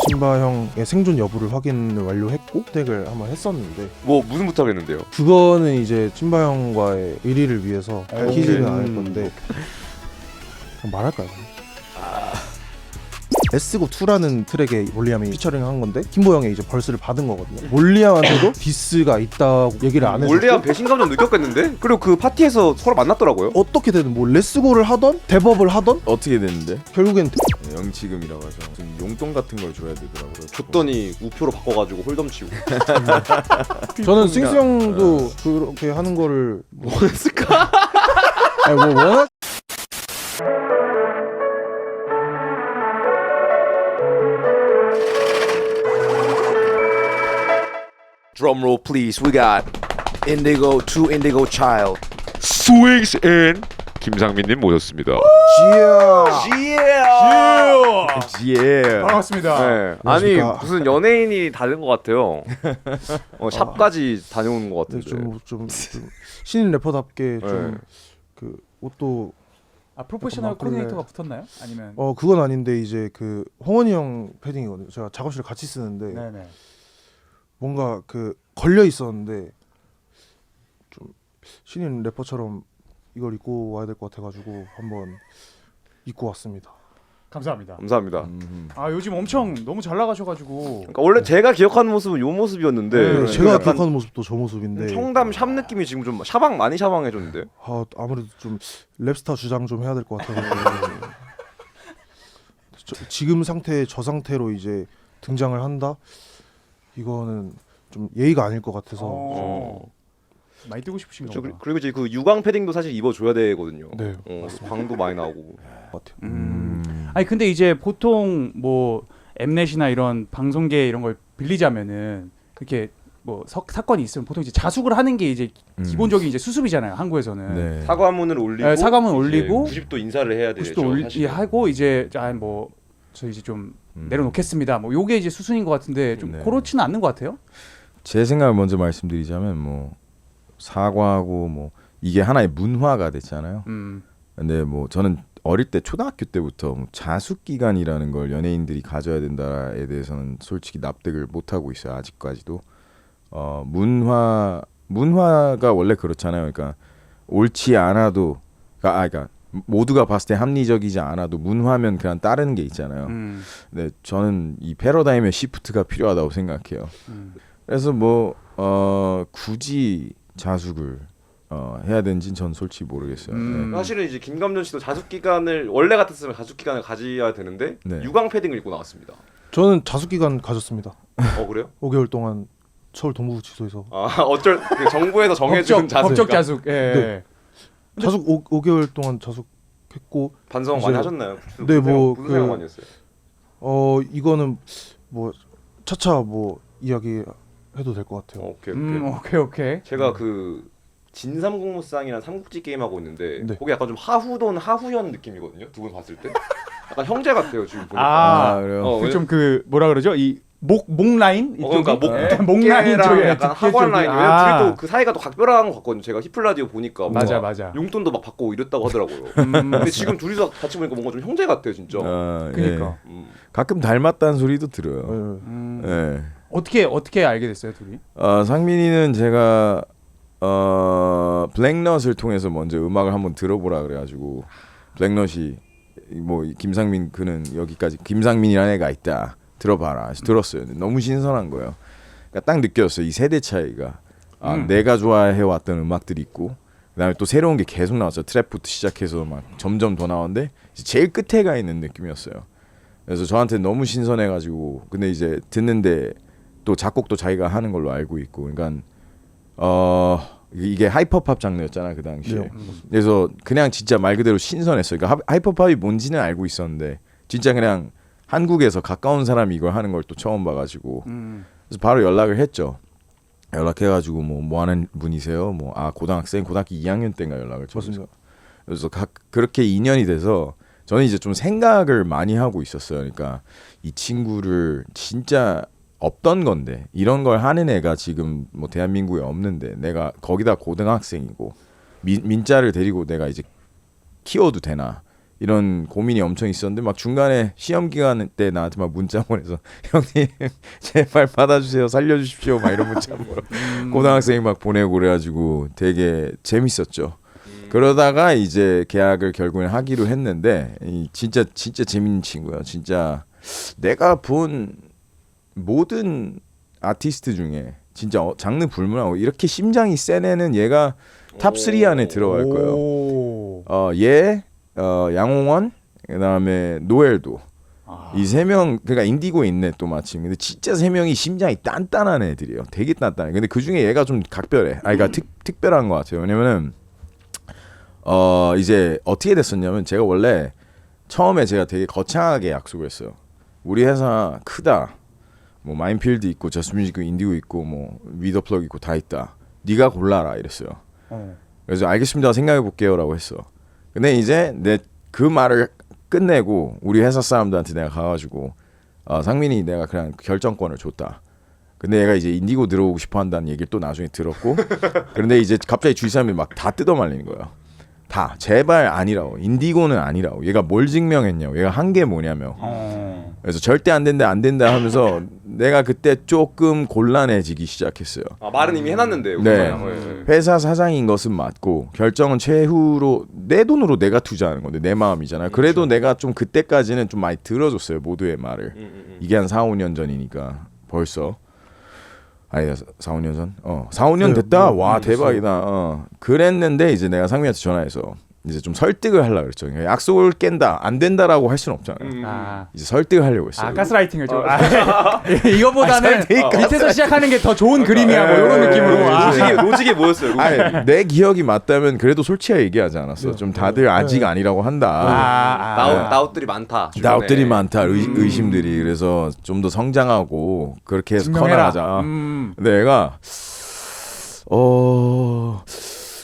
신바 형의 생존 여부를 확인을 완료했고 부탁을 한번 했었는데 뭐 무슨 부탁했는데요? 그거는 이제 신바 형과의 의리를 위해서 밝히지는 않을 건데 그럼 말할까요? 레츠고 2라는 트랙에 몰리암이 피처링 한 건데 김보 형이 이제 벌스를 받은 거거든요. 몰리암한테도 디스가 있다고 얘기를 안 했었고 몰리암 배신감 좀 느꼈겠는데? 그리고 그 파티에서 서로 만났더라고요. 어떻게 되든 뭐 레츠고를 하던 데법을 하던 어떻게 됐는데? 결국엔 영치금이라고 하죠. 무슨 용돈 같은 걸 줘야 되더라고요. 줬더니 우표로 바꿔가지고 홀덤 치고. 저는 싱스 형도 그렇게 하는 거를 뭐였을까? 아니 뭐 워낙 Drum roll, please. We got Indigo, two Indigo Child. Swings in 김상민님 모셨습니다. 예. 반갑습니다. 네. 아니 안녕하십니까. 무슨 연예인이 다른 것 같아요. 샵까지 다녀오는 것 같은데. 좀 신인 래퍼답게 네. 좀 그 옷도 프로페셔널 막걸리. 코디네이터가 붙었나요? 아니면 그건 아닌데 이제 그 홍원이 형 패딩이거든요. 제가 작업실 같이 쓰는데 네네. 뭔가 그 걸려 있었는데 좀 신인 래퍼처럼 이걸 입고 와야 될 것 같아가지고 한번 입고 왔습니다. 감사합니다. 감사합니다. 요즘 엄청 너무 잘 나가셔가지고 그러니까 원래 제가 기억하는 모습은 요 모습이었는데 네, 제가 약간 기억하는 모습도 저 모습인데 청담 샵 느낌이 지금 좀 많이 샤방해졌는데. 아무래도 좀 랩스타 주장 좀 해야 될 것 같아가지고 지금 상태 저 상태로 이제 등장을 한다? 이거는 좀 예의가 아닐 것 같아서 많이 뜨고 싶으신가 저 보다. 그리고 이제 그 유광 패딩도 사실 입어줘야 되거든요. 네, 광도 많이 나오고. 아니 근데 이제 보통 뭐 엠넷이나 이런 방송계 이런 걸 빌리자면은 이렇게 뭐 사건이 있으면 보통 이제 자숙을 하는 게 이제 기본적인 이제 수습이잖아요. 한국에서는. 네. 사과문을 올리고 네, 사과문 올리고 90도 인사를 해야 되죠. 90도 하고 이제 뭐 저 이제 좀 내려놓겠습니다. 뭐 요게 이제 수순인 것 같은데 좀 네. 그렇지는 않는 것 같아요. 제 생각을 먼저 말씀드리자면 뭐 사과하고 뭐 이게 하나의 문화가 됐잖아요. 근데 뭐 저는 어릴 때 초등학교 때부터 뭐 자숙 기간이라는 걸 연예인들이 가져야 된다에 대해서는 솔직히 납득을 못 하고 있어요. 아직까지도 문화가 원래 그렇잖아요. 그러니까 옳지 않아도 그러니까 모두가 봤을 때 합리적이지 않아도 문화면 그냥 따르는 게 있잖아요. 근데 저는 이 패러다임의 시프트가 필요하다고 생각해요. 그래서 뭐 굳이 자숙을 해야 되는지는 전 솔직히 모르겠어요. 네. 사실은 이제 김감전 씨도 자숙 기간을 원래 같았으면 자숙 기간을 가져야 되는데 네. 유광 패딩을 입고 나왔습니다. 저는 자숙 기간 가졌습니다. 그래요? 5개월 동안 서울 동부구치소에서 어쩔 그 정부에서 정해준 자숙. 법적 자숙. 예. 네. 자숙 5개월 동안 자숙했고 반성 이제- 많이 하셨나요? 네, 뭐 무슨 생각 많이 했어요? 이거는 뭐 차차 뭐 이야기 해도 될 것 같아요. 오케이. 오케이. 제가 그 진삼국무상이라는 삼국지 게임 하고 있는데 네. 거기 약간 좀 하후돈 하후연 느낌이거든요. 두 분 봤을 때 약간 형제 같아요 지금 보니까. 그래요. 좀 그 뭐라 그러죠? 이 목 라인 그러니까 목 라인 목랑 쪽에 약간 뒤에 학원 쪽이. 라인. 왜냐면 둘이 또 그 사이가 또 각별한 것 같거든요. 제가 히플라디오 보니까 뭔가 맞아. 용돈도 막 받고 이랬다고 하더라고요. 근데 지금 둘이서 같이 보니까 뭔가 좀 형제 같아요 진짜. 그러니까. 가끔 닮았다는 소리도 들어요. 네. 네. 어떻게 알게 됐어요, 둘이? 상민이는 제가 블랙넛을 통해서 먼저 음악을 한번 들어보라 그래가지고 블랙넛이 뭐 김상민 그는 여기까지 김상민이라는 애가 있다 들어봐라 그래서 들었어요. 너무 신선한 거예요. 그러니까 딱 느꼈어요. 이 세대 차이가 내가 좋아해 왔던 음악들이 있고 그다음에 또 새로운 게 계속 나왔어요. 트랩부터 시작해서 막 점점 더 나오는데 제일 끝에 가 있는 느낌이었어요. 그래서 저한테 너무 신선해가지고 근데 이제 듣는데 또 작곡도 자기가 하는 걸로 알고 있고 그러니까 이게 하이퍼팝 장르였잖아 그 당시에. 네. 그래서 그냥 진짜 말 그대로 신선했어요. 그러니까 하이퍼팝이 뭔지는 알고 있었는데 진짜 그냥 한국에서 가까운 사람이 이걸 하는 걸 또 처음 봐가지고 그래서 바로 연락을 했죠. 연락해가지고 뭐 하는 분이세요? 고등학교 2학년 때인가 연락을 줬어요. 그래서 그렇게 인연이 돼서 저는 이제 좀 생각을 많이 하고 있었어요. 그러니까 이 친구를 진짜 없던 건데 이런 걸 하는 애가 지금 뭐 대한민국에 없는데 내가 거기다 고등학생이고 민자를 데리고 내가 이제 키워도 되나 이런 고민이 엄청 있었는데 막 중간에 시험 기간 때 나한테 막 문자 보내서 형님 제발 받아주세요 살려주십시오 막 이런 문자 고등학생이 막 보내고 그래가지고 되게 재밌었죠. 그러다가 이제 계약을 결국엔 하기로 했는데 진짜 재밌는 친구야. 진짜 내가 본 모든 아티스트 중에 진짜 장르 불문하고 이렇게 심장이 센 애는 얘가 탑 3 안에 들어갈 거예요. 얘 양홍원 그다음에 노엘도 이 세 명 그러니까 인디고에 있네 또 마침. 근데 진짜 세 명이 심장이 단단한 애들이에요. 되게 단단해. 근데 그 중에 얘가 좀 각별해. 그러니까 특별한 것 같아요. 왜냐면은 이제 어떻게 됐었냐면 제가 원래 처음에 제가 되게 거창하게 약속을 했어요. 우리 회사 크다. 뭐 마인필드 있고 저스뮤직 있고 인디고 있고 뭐 위더플럭 있고 다 있다. 네가 골라라 이랬어요. 그래서 알겠습니다. 생각해 볼게요라고 했어. 근데 이제 내 그 말을 끝내고 우리 회사 사람들한테 내가 가가지고 상민이 내가 그냥 결정권을 줬다. 근데 얘가 이제 인디고 들어오고 싶어 한다는 얘기를 또 나중에 들었고 그런데 이제 갑자기 주위 사람들이 막 다 뜯어말리는 거예요. 다 제발 아니라고 인디고는 아니라고 얘가 뭘 증명했냐고 얘가 한 게 뭐냐며 그래서 절대 안 된다 하면서 내가 그때 조금 곤란해지기 시작했어요. 말은 이미 해놨는데. 네. 회사 사장인 것은 맞고 결정은 최후로 내 돈으로 내가 투자하는 건데 내 마음이잖아요. 그래도 그렇죠. 내가 좀 그때까지는 좀 많이 들어줬어요. 모두의 말을. 이게 한 4, 5년 전이니까 벌써. 아니 4, 5년 전? 4, 5년 네, 됐다. 와 대박이다. 그랬는데 이제 내가 상민한테 전화해서 이제 좀 설득을 하려고 그랬죠. 약속을 깬다 안 된다라고 할 수는 없잖아요. 이제 설득을 하려고 했어요. 가스라이팅을 좀 이거보다는 밑에서 시작하는 게 더 좋은 그림이야 뭐 이런 느낌으로. 로직이 뭐였어요? 아니, 내 기억이 맞다면 그래도 솔직하게 얘기하지 않았어. 좀 다들 아직 아니라고 한다. 나웃들이 많다. 나웃들이 많다. 의심들이. 그래서 좀 더 성장하고 그렇게 해서 커나가자. 내가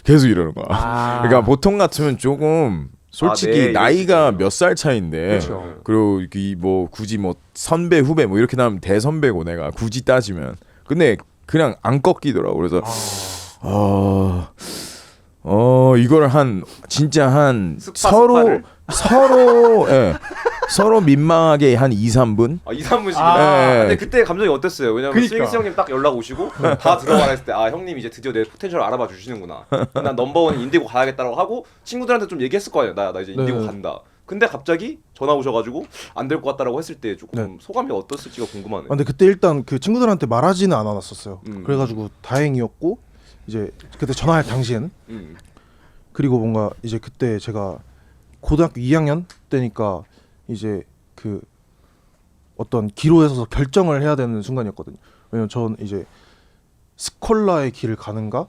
계속 이러는 거야. 그러니까 보통 같으면 조금 솔직히 네, 나이가 몇 살 차인데 그렇죠. 그리고 뭐 굳이 뭐 선배 후배 뭐 이렇게 나면 대선배고 내가 굳이 따지면 근데 그냥 안 꺾이더라고. 그래서 이걸 진짜 한 서로 민망하게 한 2, 3분 2, 3분씩. 네. 근데 그때 감정이 어땠어요? 왜냐면 그러니까. 스윙스 형님 딱 연락 오시고 다 들어가라 했을 때 형님 이제 드디어 내 포텐셜 알아봐 주시는구나. 난 넘버원 인디고 가야겠다라고 하고 친구들한테 좀 얘기했을 거 아니에요. 나 이제 인디고 간다. 근데 갑자기 전화 오셔가지고 안 될 것 같다라고 했을 때 조금 소감이 어떻을지가 궁금하네요. 근데 그때 일단 그 친구들한테 말하지는 않았었어요. 그래가지고 다행이었고 이제 그때 전화할 당시에는 그리고 뭔가 이제 그때 제가 고등학교 2학년 때니까 이제 그 어떤 기로에 서서 결정을 해야 되는 순간이었거든요. 왜냐면 전 이제 스콜라의 길을 가는가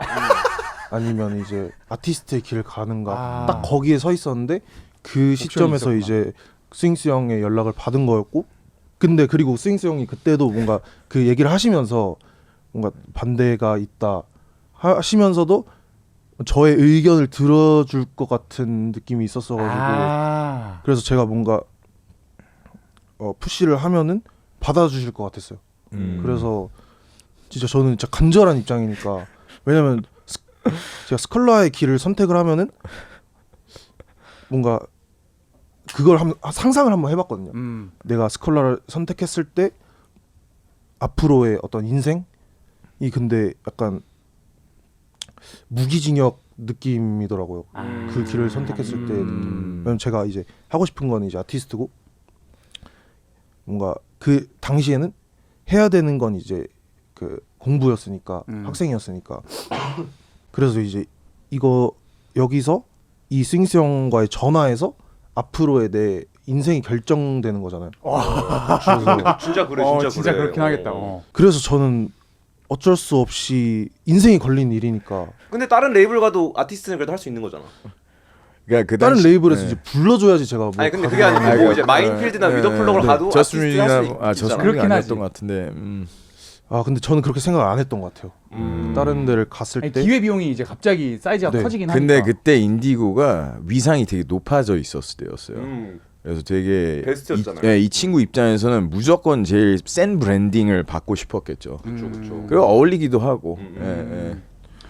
아니면 이제 아티스트의 길을 가는가 딱 거기에 서 있었는데 그 시점에서 이제 스윙스 형의 연락을 받은 거였고 근데 그리고 스윙스 형이 그때도 뭔가 그 얘기를 하시면서 뭔가 반대가 있다 하시면서도 저의 의견을 들어줄 것 같은 느낌이 있었어가지고 그래서 제가 뭔가 푸시를 하면은 받아주실 것 같았어요. 그래서 진짜 저는 진짜 간절한 입장이니까 왜냐면 제가 스컬라의 길을 선택을 하면은 뭔가 그걸 상상을 한번 해봤거든요. 내가 스컬라를 선택했을 때 앞으로의 어떤 인생이 근데 약간 무기징역 느낌이더라고요. 그 길을 선택했을 때 왜냐면 제가 이제 하고 싶은 건 이제 아티스트고 뭔가 그 당시에는 해야 되는 건 이제 그 공부였으니까 학생이었으니까 그래서 이제 이거 여기서 이 스윙스 형과의 전화에서 앞으로의 내 인생이 결정되는 거잖아요. 진짜 그래, 진짜 그래. 그렇긴 하겠다. 그래서 저는 어쩔 수 없이 인생이 걸린 일이니까. 근데 다른 레이블 가도 아티스트는 그래도 할 수 있는 거잖아. 그러니까 그 다른 당시- 레이블에서 네. 이제 불러줘야지 제가 뭐. 아니 근데 그게 아니고 뭐 이제 마인필드나 위더플럭으로 가도 아티스트 할수 있잖아. 저스뮤직은 그렇긴 아니었던 하지. 것 같은데. 아 근데 저는 그렇게 생각을 안 했던 것 같아요. 다른 데를 갔을 아니, 때. 기회 비용이 이제 갑자기 사이즈가 네. 커지긴 근데 하니까. 그때 인디고가 위상이 되게 높아져 있었을 때였어요. 음. 그래서 되게 베스트였잖아요. 이 친구 입장에서는 무조건 제일 센 브랜딩을 받고 싶었겠죠. 그렇죠. 그리고 어울리기도 하고.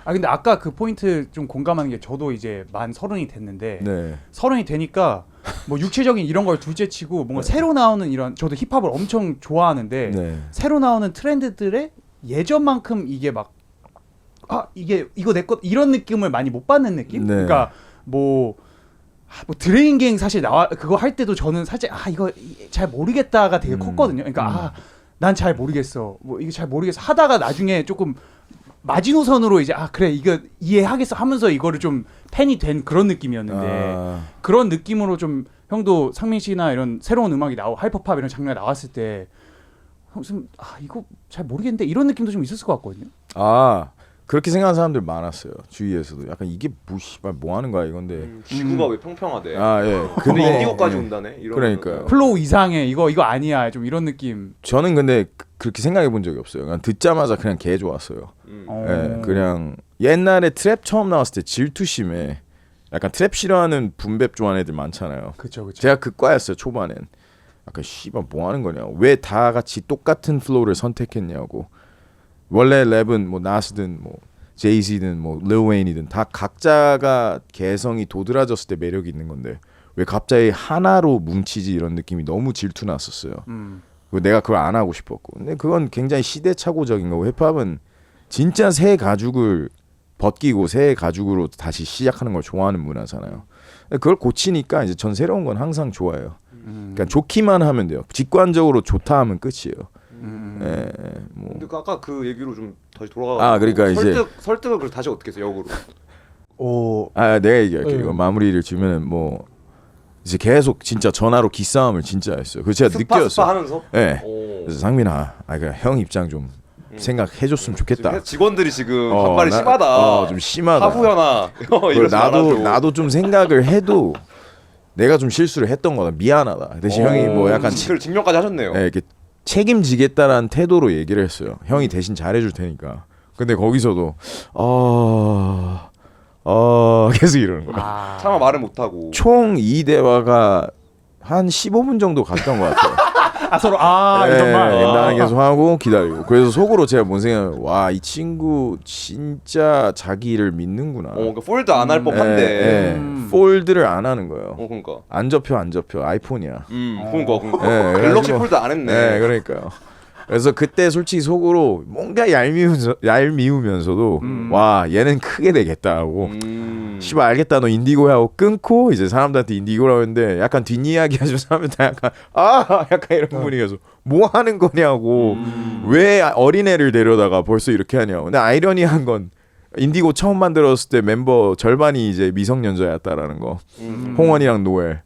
아 근데 아까 그 포인트 좀 공감하는 게 저도 이제 만 30이 됐는데 네. 30이 되니까 뭐 육체적인 이런 걸 둘째치고 뭔가 새로 나오는 이런 저도 힙합을 엄청 좋아하는데 네. 새로 나오는 트렌드들의 예전만큼 이게 막 이거 내 것 이런 느낌을 많이 못 받는 느낌? 네. 그러니까 뭐 드레인갱 사실 그거 할 때도 저는 살짝 이거 잘 모르겠다가 되게 컸거든요. 그러니까 난 잘 모르겠어. 뭐 이게 잘 모르겠어 하다가 나중에 조금 마지노선으로 이제 그래 이거 이해하겠어 하면서 이거를 좀 팬이 된 그런 느낌이었는데 그런 느낌으로 좀 형도 상민 씨나 이런 새로운 음악이 하이퍼팝 이런 장르가 나왔을 때 무슨 이거 잘 모르겠는데 이런 느낌도 좀 있었을 것 같거든요. 그렇게 생각하는 사람들 많았어요. 주위에서도 약간 이게 씨발 뭐 하는 거야 이건데. 지구가 왜 평평하대? 예. 근데 인디고까지 온다네. 이런 그러니까요. 플로우 이상해 이거 아니야 좀 이런 느낌. 저는 근데 그렇게 생각해 본 적이 없어요. 그냥 듣자마자 그냥 개 좋았어요. 예, 그냥 옛날에 트랩 처음 나왔을 때 질투심에 약간 트랩 싫어하는 붐백 좋아하는 애들 많잖아요. 그렇죠. 제가 그 과였어요 초반엔. 약간 씨발 뭐 하는 거냐. 왜 다 같이 똑같은 플로우를 선택했냐고. 원래 랩은 뭐 나스든 뭐 제이지든 뭐 릴 웨인이든 다 각자가 개성이 도드라졌을 때 매력이 있는 건데 왜 갑자기 하나로 뭉치지 이런 느낌이 너무 질투 났었어요. 내가 그걸 안 하고 싶었고. 근데 그건 굉장히 시대착오적인 거고 힙합은 진짜 새 가죽을 벗기고 새 가죽으로 다시 시작하는 걸 좋아하는 문화잖아요. 그걸 고치니까 이제 전 새로운 건 항상 좋아해요. 그러니까 좋기만 하면 돼요. 직관적으로 좋다 하면 끝이에요. 뭐. 근데 아까 그 얘기로 좀 다시 돌아가. 그러니까 이제 설득을 그래서 다시 어떻게 해서 역으로. 내가 얘기할게. 이거 마무리를 주면은 뭐 이제 계속 진짜 전화로 기싸움을 진짜 했어요. 그 제가 느꼈어요. 스파 하면서. 네. 그래서 상민아, 그냥 형 입장 좀 생각해줬으면 좋겠다. 직원들이 지금 반발이 심하다. 좀 심하다. 하부연아. 나도 좀 생각을 해도 내가 좀 실수를 했던 거다. 미안하다. 대신 형이 뭐 약간 그걸 증명까지 하셨네요. 네, 이렇게 책임지겠다라는 태도로 얘기를 했어요. 형이 대신 잘해줄 테니까. 근데 거기서도 계속 이러는 거야. 차마 말을 못하고. 총 이 대화가 한 15분 정도 갔던 것 같아요. 서로 네, 정말 나는 계속 하고 기다리고. 그래서 속으로 제가 뭔 생각, 이 친구 진짜 자기 일을 믿는구나. 그러니까 폴드 안 할 법한데. 폴드를 안 하는 거예요. 그러니까. 안 접혀 아이폰이야. 그러니까. 갤럭시 폴드 안 했네. 네, 그러니까요. 그래서 그때 솔직히 속으로 뭔가 얄미우면서도 와 얘는 크게 되겠다 하고 씨발 알겠다 너 인디고야 하고 끊고 이제 사람들한테 인디고라고 했는데 약간 뒷이야기 하시는 사람들 다 약간 이런 분위기여서 뭐 하는 거냐고 왜 어린애를 데려다가 벌써 이렇게 하냐고. 근데 아이러니한 건 인디고 처음 만들었을 때 멤버 절반이 이제 미성년자였다라는 거. 홍원이랑 노엘.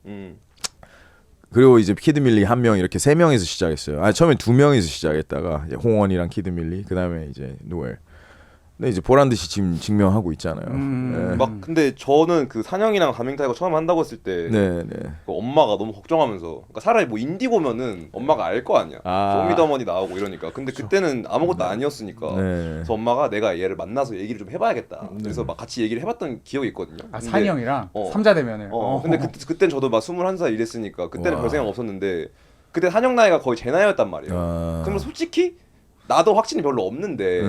그리고 이제 키드밀리 한 명 이렇게 세 명이서 시작했어요. 처음에 두 명이서 시작했다가 이제 홍원이랑 키드밀리 그다음에 이제 노엘. 근데 이제 보란 듯이 지금 증명하고 있잖아요. 네. 막 근데 저는 그 산영이랑 가맹타이거 처음 한다고 했을 때 그 엄마가 너무 걱정하면서 그러니까 차라리 뭐 인디고면은 엄마가 알 거 아니야. 쇼미더머니 나오고 이러니까. 근데 그때는 아무것도 아니었으니까. 그래서 엄마가 내가 얘를 만나서 얘기를 좀 해봐야겠다. 그래서 막 같이 얘기를 해봤던 기억이 있거든요. 산영이랑 삼자 대면을. 근데 그땐 저도 막 21살 이랬으니까 그때는 별 생각 없었는데 그때 산영 나이가 거의 제 나이였단 말이에요. 그러면 솔직히 나도 확신이 별로 없는데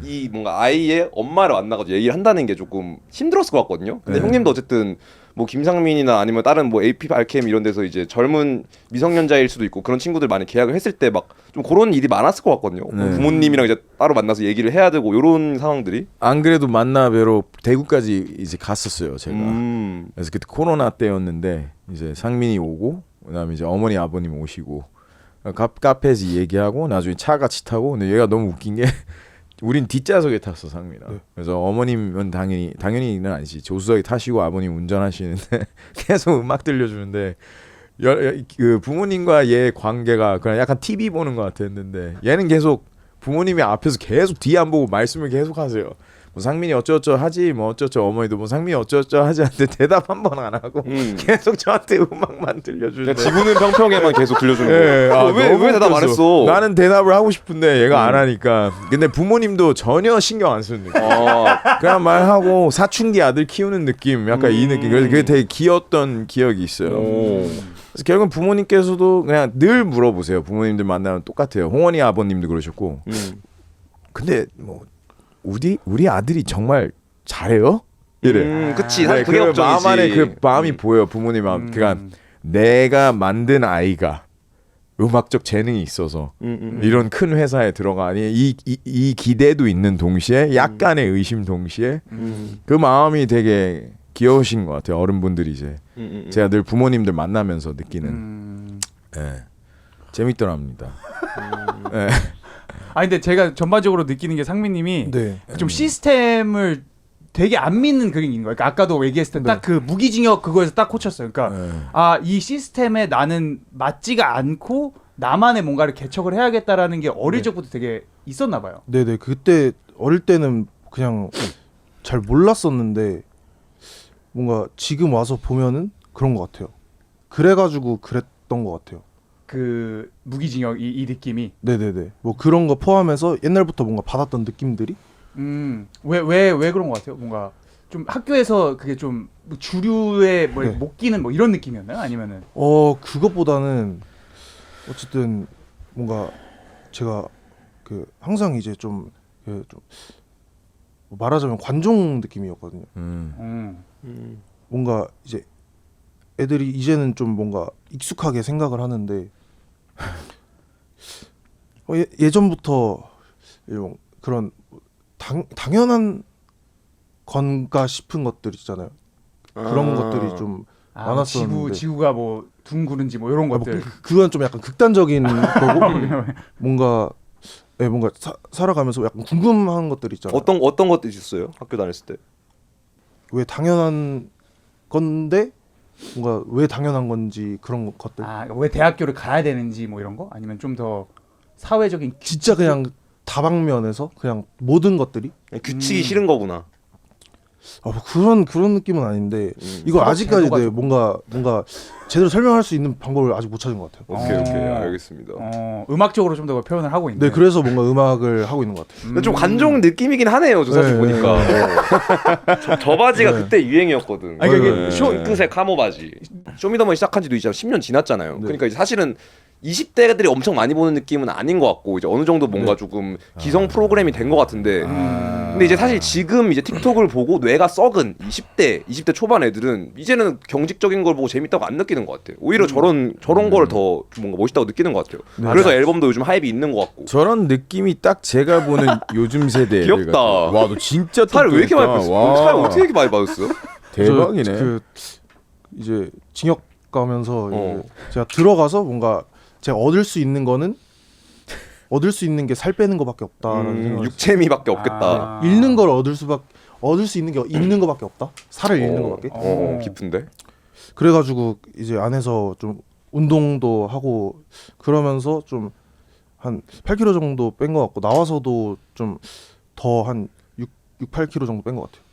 이 뭔가 아이의 엄마를 만나가지고 얘기를 한다는 게 조금 힘들었을 것 같거든요. 근데 형님도 어쨌든 뭐 김상민이나 아니면 다른 뭐 AP 알캠 이런 데서 이제 젊은 미성년자일 수도 있고 그런 친구들 많이 계약을 했을 때 막 좀 그런 일이 많았을 것 같거든요. 부모님이랑 이제 따로 만나서 얘기를 해야 되고 이런 상황들이. 안 그래도 만나 뵈러 대구까지 이제 갔었어요 제가. 그래서 그때 코로나 때였는데 이제 상민이 오고 그다음에 이제 어머니 아버님 오시고. 카페에서 얘기하고 나중에 차 같이 타고. 근데 얘가 너무 웃긴 게 우린 뒷좌석에 탔어 상민아. 그래서 어머님은 당연히는 아니지 조수석에 타시고 아버님 운전하시는데 계속 음악 들려주는데 그 부모님과 얘 관계가 그냥 약간 TV 보는 것 같았는데 얘는 계속 부모님이 앞에서 계속 뒤 안 보고 말씀을 계속 하세요. 뭐 상민이 어쩌어쩌 하지 뭐 어쩌어쩌 어머니도 뭐 상민이 어쩌어쩌 하지 않는데 대답 한 번 안 하고 계속 저한테 음악만 들려주는데 지구는 평평에만 계속 들려주는 거예요. 왜 대답 안 했어? 나는 대답을 하고 싶은데 얘가 안 하니까. 근데 부모님도 전혀 신경 안 쓰는 느낌. 그냥 말하고 사춘기 아들 키우는 느낌 약간 이 느낌. 그래서 그게 되게 귀여웠던 기억이 있어요. 그래서 결국은 부모님께서도 그냥 늘 물어보세요. 부모님들 만나면 똑같아요. 홍원이 아버님도 그러셨고 근데 뭐 우리 아들이 정말 잘해요? 이래. 그치. 네, 그게 그 걱정이지. 마음 안에 그 마음이 보여 부모님 마음. 그러니까 내가 만든 아이가 음악적 재능이 있어서 이런 큰 회사에 들어가니 이 기대도 있는 동시에 약간의 의심 동시에 그 마음이 되게 귀여우신 것 같아요. 어른분들이 이제 제가 늘 부모님들 만나면서 느끼는 예. 재밌더랍니다. 예. 근데 제가 전반적으로 느끼는 게 상민님이 네. 좀 시스템을 되게 안 믿는 그게 있는 거예요. 그러니까 아까도 얘기했을 때 딱 그 무기징역 그거에서 딱 꽂혔어요. 그러니까 네. 이 시스템에 나는 맞지가 않고 나만의 뭔가를 개척을 해야겠다라는 게 어릴 적부터 되게 있었나 봐요. 네네. 그때 어릴 때는 그냥 잘 몰랐었는데 뭔가 지금 와서 보면은 그런 것 같아요. 그래가지고 그랬던 것 같아요. 그 무기징역 이 느낌이 네네네. 뭐 그런 거 포함해서 옛날부터 뭔가 받았던 느낌들이 왜 그런 것 같아요? 뭔가 좀 학교에서 그게 좀뭐 주류에 뭐 네. 못 끼는 뭐 이런 느낌이었나요? 아니면은 그것보다는 어쨌든 뭔가 제가 그 항상 이제 좀 말하자면 관종 느낌이었거든요. 뭔가 이제 애들이 이제는 좀 뭔가 익숙하게 생각을 하는데 예전부터 이런 그런 당연한 건가 싶은 것들 있잖아요. 그런 것들이 좀 많았었는데 지구가 뭐 둥그른지 뭐 이런 것들. 그건 좀 약간 극단적인 거고 뭔가 뭔가 살아가면서 약간 궁금한 것들이 있잖아요. 어떤 것들 있었어요? 학교 다녔을 때? 왜 당연한 건데 뭔가 왜 당연한 건지 그런 것들. 왜 대학교를 가야 되는지 뭐 이런 거? 아니면 좀 더 사회적인 진짜 그냥 다방면에서 그냥 모든 것들이 규칙이 싫은 거구나. 뭐 그런 느낌은 아닌데 이거 아직까지 네, 뭔가 제대로 설명할 수 있는 방법을 아직 못 찾은 것 같아요. 오케이 알겠습니다. 음악적으로 좀 더 표현을 하고 있는. 네, 그래서 뭔가 음악을 하고 있는 것 같아요. 근데 좀 관종 느낌이긴 하네요. 저 사실 네, 보니까 저 바지가 네. 그때 유행이었거든. 아니, 그게 핑크색 카모 바지. 쇼미더머니 시작한 지도 이제 10년 지났잖아요. 그러니까 이제 사실은 20대들이 엄청 많이 보는 느낌은 아닌 것 같고 이제 어느 정도 뭔가 조금 기성 프로그램이 된 것 같은데 근데 이제 사실 지금 이제 틱톡을 보고 뇌가 썩은 20대 초반 애들은 이제는 경직적인 걸 보고 재밌다고 안 느끼는 것 같아요. 오히려 저런 걸 더 뭔가 멋있다고 느끼는 것 같아요. 그래서 앨범도 요즘 하이브 있는 것 같고. 저런 느낌이 딱 제가 보는 요즘 세대 애들 귀엽다. 같아요. 와, 너 진짜 살을 왜 이렇게 많이 똑똑하다. 받았어? 살 어떻게 이렇게 많이 받았어요? 대박이네. 그 이제 징역 가면서 어. 이제 제가 들어가서 뭔가 제가 얻을 수 있는 거는 얻을 수 있는 게 살 빼는 거밖에 없다라는 생각을 육체미밖에 없겠다. 잃는 걸 얻을 수 있는 게 잃는 거밖에 없다. 살을 잃는 거밖에. 깊은데. 그래가지고 이제 안에서 좀 운동도 하고 그러면서 좀 한 8kg 정도 뺀 것 같고 나와서도 좀 더 한 6, 8kg 정도 뺀 것 같아요.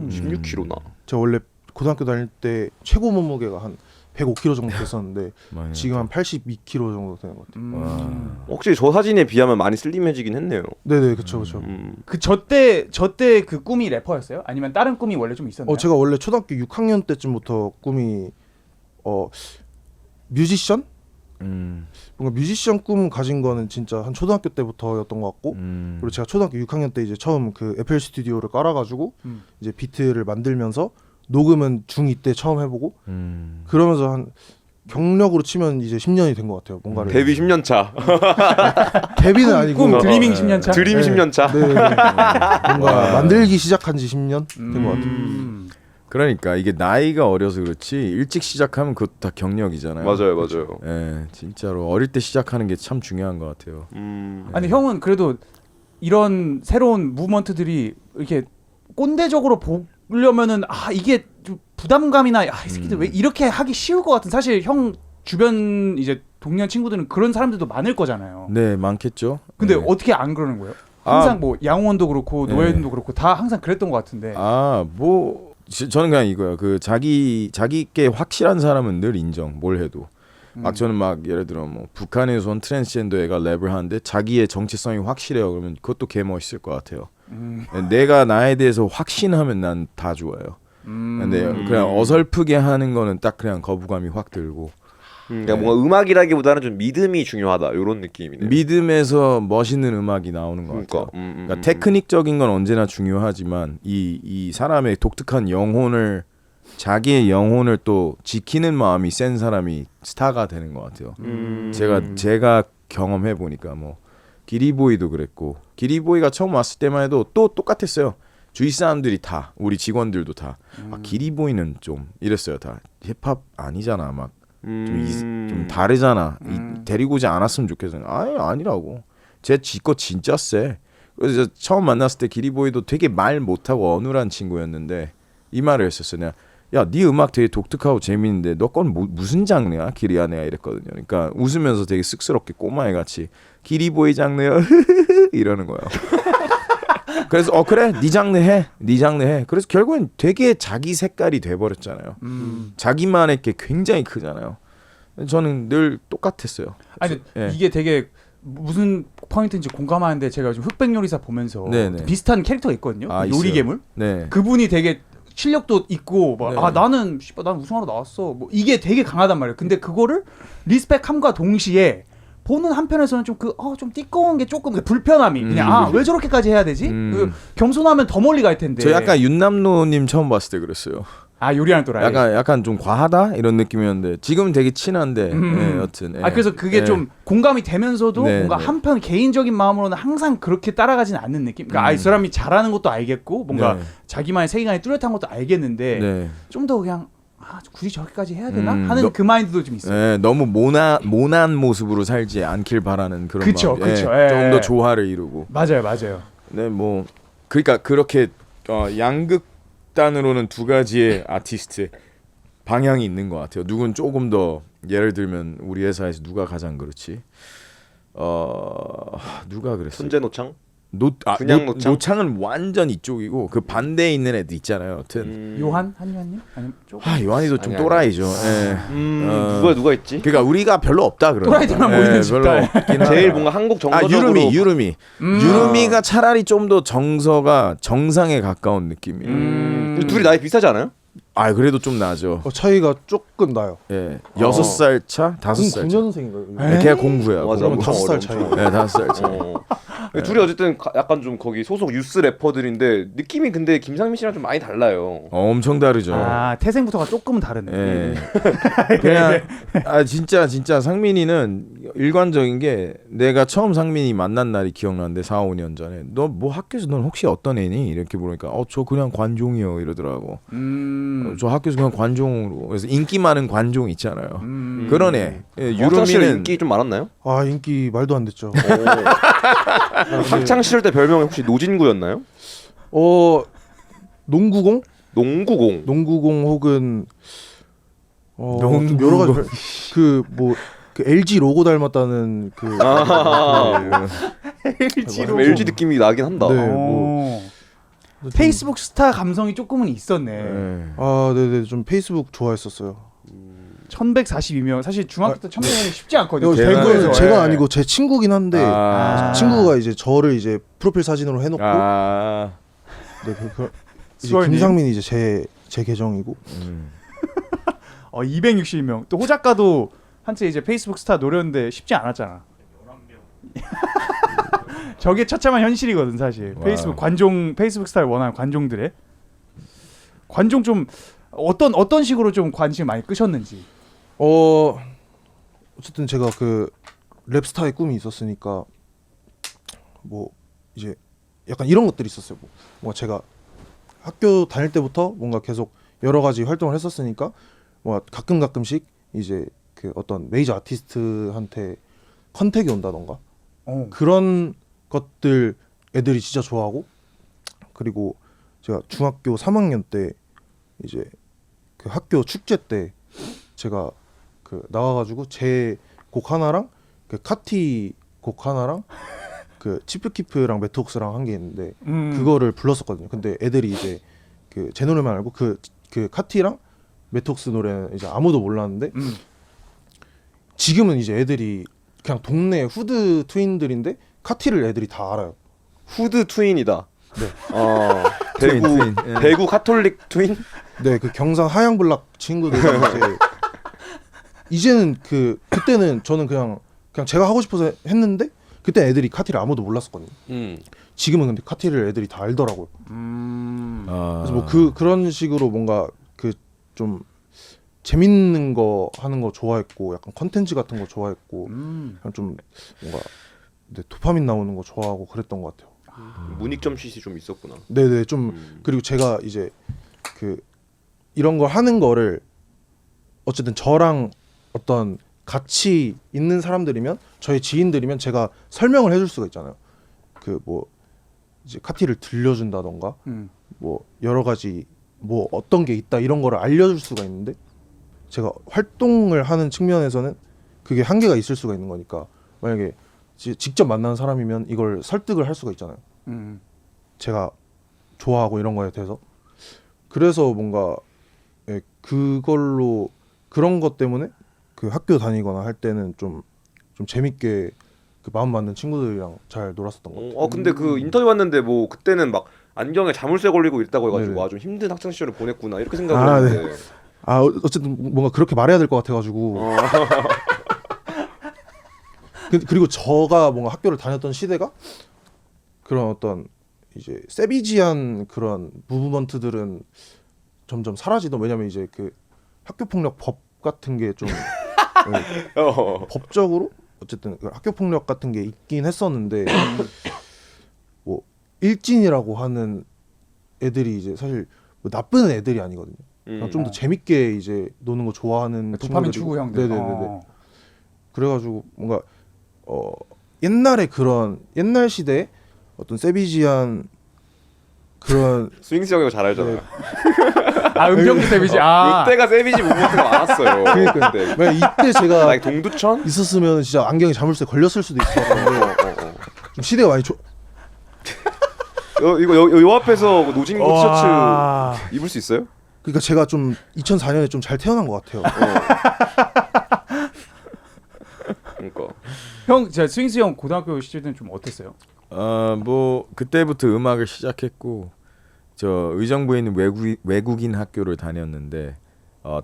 16kg나. 제가 원래 고등학교 다닐 때 최고 몸무게가 한 105kg 정도 됐었는데 많이 지금 한 82kg 정도 되는 것 같아요. 확실히 저 사진에 비하면 많이 슬림해지긴 했네요. 네네 그쵸. 그 저때 그 꿈이 래퍼였어요? 아니면 다른 꿈이 원래 좀 있었나요? 제가 원래 초등학교 6학년 때쯤부터 꿈이 뮤지션? 뭔가 뮤지션 꿈 가진 거는 진짜 한 초등학교 때부터였던 것 같고 그리고 제가 초등학교 6학년 때 이제 처음 그 FL 스튜디오를 깔아가지고 이제 비트를 만들면서 녹음은 중2 때 처음 해보고 그러면서 한 경력으로 치면 이제 10년이 된 것 같아요. 뭔가를 데뷔 10년 차. 데뷔는 아니고 꿈 드리밍 10년 차. 드림 10년 차. 네. 뭔가 만들기 시작한 지 10년 된 것 같아요. 그러니까 이게 나이가 어려서 그렇지 일찍 시작하면 그것도 다 경력이잖아요. 맞아요. 예, 진짜로 어릴 때 시작하는 게 참 중요한 것 같아요. 아니 형은 그래도 이런 새로운 무브먼트들이 이렇게 꼰대적으로 보려면은 이게 좀 부담감이나 이 새끼들 왜 이렇게 하기 쉬울 것 같은 사실 형 주변 이제 동년 친구들은 그런 사람들도 많을 거잖아요. 네, 많겠죠. 근데 네. 어떻게 안 그러는 거예요? 항상 뭐 양원도 그렇고 노예도 그렇고 다 항상 그랬던 것 같은데. 저는 그냥 이거야. 그 자기께 확실한 사람은 늘 인정. 뭘 해도. 막 저는 막 예를 들어 뭐 북한에서 온 트랜스젠더 애가 랩을 하는데 자기의 정체성이 확실해요. 그러면 그것도 개 멋있을 것 같아요. 내가 나에 대해서 확신하면 난 다 좋아요. 근데 그냥 어설프게 하는 거는 딱 그냥 거부감이 확 들고. 그러니까 뭔가 음악이라기보다는 좀 믿음이 중요하다 이런 느낌이네요. 믿음에서 멋있는 음악이 나오는 것 같아요. 그러니까 테크닉적인 건 언제나 중요하지만 이 사람의 독특한 영혼을 자기의 영혼을 또 지키는 마음이 센 사람이 스타가 되는 것 같아요. 제가 경험해 보니까 뭐 기리보이도 그랬고 기리보이가 처음 왔을 때만 해도 또 똑같았어요. 주위 사람들이 다 우리 직원들도 다 기리보이는 좀 이랬어요. 다 힙합 아니잖아 막 좀 다르잖아. 데리고 오지 않았으면 좋겠어요. 아니라고. 제 지거 진짜 세. 그래서 처음 만났을 때 기리보이도 되게 말 못하고 어눌한 친구였는데 이 말을 했었어요. 내가 야, 네 음악 되게 독특하고 재밌는데 너 건 무슨 장르야? 기리야 내가 이랬거든요. 그러니까 웃으면서 되게 쑥스럽게 꼬마애 같이 기리보이 장르야 이러는 거예요. 그래서 그래 네 장르 해. 그래서 결국엔 되게 자기 색깔이 돼버렸잖아요. 자기만의 게 굉장히 크잖아요. 저는 늘 똑같았어요. 아니 예. 이게 되게 무슨 포인트인지 공감하는데 제가 요즘 흑백 요리사 보면서 네네. 비슷한 캐릭터가 있거든요. 아, 요리 있어요. 괴물. 네. 그분이 되게 실력도 있고 막, 네. 나는 씨발 난 우승하러 나왔어. 뭐 이게 되게 강하단 말이에요. 근데 그거를 리스펙함과 동시에 보는 한편에서는 좀 좀 띠꺼운 게 조금 불편함이 그냥 왜 저렇게까지 해야 되지? 그 겸손하면 더 멀리 갈 텐데. 저 약간 윤남노님 처음 봤을 때 그랬어요. 요리하는 또라이. 약간 좀 과하다 이런 느낌이었는데 지금은 되게 친한데 예, 여튼. 예. 그래서 그게 예. 좀 공감이 되면서도 네, 뭔가 네. 한편 개인적인 마음으로는 항상 그렇게 따라가지는 않는 느낌. 그러니까 이 사람이 잘하는 것도 알겠고 뭔가 네. 자기만의 세계관이 뚜렷한 것도 알겠는데 네. 좀 더 그냥 굳이 저렇게까지 해야 되나 하는 너- 그 마인드도 좀 있어요. 예, 너무 모난 모습으로 살지 않길 바라는 그런 그쵸, 마음. 그쵸. 예, 예. 좀 더 조화를 이루고. 맞아요. 네, 뭐 그러니까 그렇게 양극단으로는 두 가지의 아티스트 방향이 있는 것 같아요. 누군 조금 더 예를 들면 우리 회사에서 누가 가장 그렇지? 누가 그랬어요? 손재 노창? 그냥 노창? 노창은 완전 이쪽이고 그 반대에 있는 애들 있잖아요. 여튼 한유한님 아니면 조금 요한이도 좀 아니. 또라이죠. 예. 누가 있지? 그러니까 우리가 별로 없다 그러네. 또라이들만 모이는 집단. 별로 없긴 하다. 제일 뭔가 한국 정서적으로 유름이가 차라리 좀 더 정서가 정상에 가까운 느낌이에요. 둘이 나이 비슷하지 않아요? 그래도 좀 나죠. 차이가 조금 나요. 예, 6살 차, 5살 차. 09년생인가요? 걔가 공부야. 맞아, 그러면 엄청 5살 어려, 차이. 엄청 네, 5살 차. 둘이 어쨌든 약간 좀 거기 소속 유스 래퍼들인데 느낌이 근데 김상민 씨랑 좀 많이 달라요. 엄청 다르죠. 태생부터가 조금은 다르네. 예. 그냥 진짜 상민이는 일관적인 게 내가 처음 상민이 만난 날이 기억나는데 4, 5년 전에 너 뭐 학교에서 넌 혹시 어떤 애니? 이렇게 물으니까 저 그냥 관종이요 이러더라고. 저 학교에서 그냥 관종으로. 그래서 인기 많은 관종 있잖아요. 그런 애. 예, 학창 시절 유름이는 인기 좀 많았나요? 인기 말도 안 됐죠. 학창 시절 때 별명이 혹시 노진구였나요? 농구공? 농구공 혹은 농구공. 좀 여러 가지 그 LG 로고 닮았다는 LG 느낌이 나긴 한다. 네. 페이스북 스타 감성이 조금은 있었네. 네네 좀 페이스북 좋아했었어요. 1142명. 사실 중학교 때 1000명이 쉽지 않거든요. 이거 대단하죠. 제가 예. 아니고 제 친구긴 한데 친구가 이제 저를 이제 프로필 사진으로 해놓고 네, 이제 수월님. 김상민이 이제 제 계정이고 260명. 또 호 작가도 한때 이제 페이스북 스타 노렸는데 쉽지 않았잖아. 저게 처참한 현실이거든 사실. 와우. 페이스북 스타를 원하는 관종들의 관종 좀 어떤 식으로 좀 관심 많이 끄셨는지. 어쨌든 제가 그 랩스타의 꿈이 있었으니까 뭐 이제 약간 이런 것들이 있었어요. 뭐 제가 학교 다닐 때부터 뭔가 계속 여러 가지 활동을 했었으니까 뭐 가끔씩 이제 그 어떤 메이저 아티스트한테 컨택이 온다던가 그런 것들 애들이 진짜 좋아하고, 그리고 제가 중학교 3학년 때 이제 그 학교 축제 때 제가 그 나와가지고 제 곡 하나랑 그 카티 곡 하나랑 그 치프키프랑 매트웍스랑 한 게 있는데 그거를 불렀었거든요. 근데 애들이 이제 그 제 노래만 알고 그 카티랑 매트웍스 노래는 이제 아무도 몰랐는데 지금은 이제 애들이 그냥 동네 후드 트윈들인데 카티를 애들이 다 알아요. 후드 트윈이다. 네. 트윈. 예. 대구 카톨릭 트윈? 네, 그 경상 하양블락 친구들이 이제는 그때는 저는 그냥 제가 하고 싶어서 했는데 그때 애들이 카티를 아무도 몰랐었거든요. 지금은 근데 카티를 애들이 다 알더라고요. 그래서 뭐 그런 식으로 뭔가 그 좀 재밌는 거 하는 거 좋아했고 약간 컨텐츠 같은 거 좋아했고 그냥 좀 뭔가 도파민 나오는 거 좋아하고 그랬던 것 같아요. 문익점 쉿이 좀 있었구나. 네네 좀 그리고 제가 이제 그 이런 걸 하는 거를 어쨌든 저랑 어떤 같이 있는 사람들이면 저희 지인들이면 제가 설명을 해줄 수가 있잖아요. 그 뭐 이제 카티를 들려준다던가 뭐 여러 가지 뭐 어떤 게 있다 이런 거를 알려줄 수가 있는데 제가 활동을 하는 측면에서는 그게 한계가 있을 수가 있는 거니까 만약에 직접 만나는 사람이면 이걸 설득을 할 수가 있잖아요. 제가 좋아하고 이런 거에 대해서 그래서 뭔가 예, 그걸로 그런 것 때문에 그 학교 다니거나 할 때는 좀 재밌게 그 마음 맞는 친구들이랑 잘 놀았었던 것 같아요. 근데 그 인터뷰 봤는데 뭐 그때는 막 안경에 자물쇠 걸리고 있다고 해가지고 네네. 좀 힘든 학창 시절을 보냈구나 이렇게 생각을 했는데. 어쨌든 뭔가 그렇게 말해야 될 것 같아가지고 그리고 저가 뭔가 학교를 다녔던 시대가 그런 어떤 이제 세비지한 그런 무브먼트들은 점점 사라지던 왜냐면 이제 그 학교폭력 법 같은 게 좀 법적으로 어쨌든 그 학교폭력 같은 게 있긴 했었는데 뭐 일진이라고 하는 애들이 이제 사실 뭐 나쁜 애들이 아니거든요. 좀 더 재밌게 이제 노는 거 좋아하는 도파민 친구들이고. 추구 형들. 네네네. 그래가지고 뭔가 옛날에 그런 옛날 시대에 어떤 세비지한 그런 스윙스 형이 잘 알잖아요. 네. 은평구 데뷔지. 이때가 세비지 무브먼트가 많았어요. 그러니까 그때. 만약 이때 제가 나 동두천? 있었으면 진짜 안경에 자물쇠 걸렸을 수도 있었는데 좀 시대가 많이 요 앞에서 노진구 티셔츠 입을 수 있어요? 그러니까 제가 좀 2004년에 좀 잘 태어난 것 같아요. 그러니까. 형, 제가 스윙스 형 고등학교 시절 때는 좀 어땠어요? 뭐 그때부터 음악을 시작했고 저 의정부에 있는 외국인 학교를 다녔는데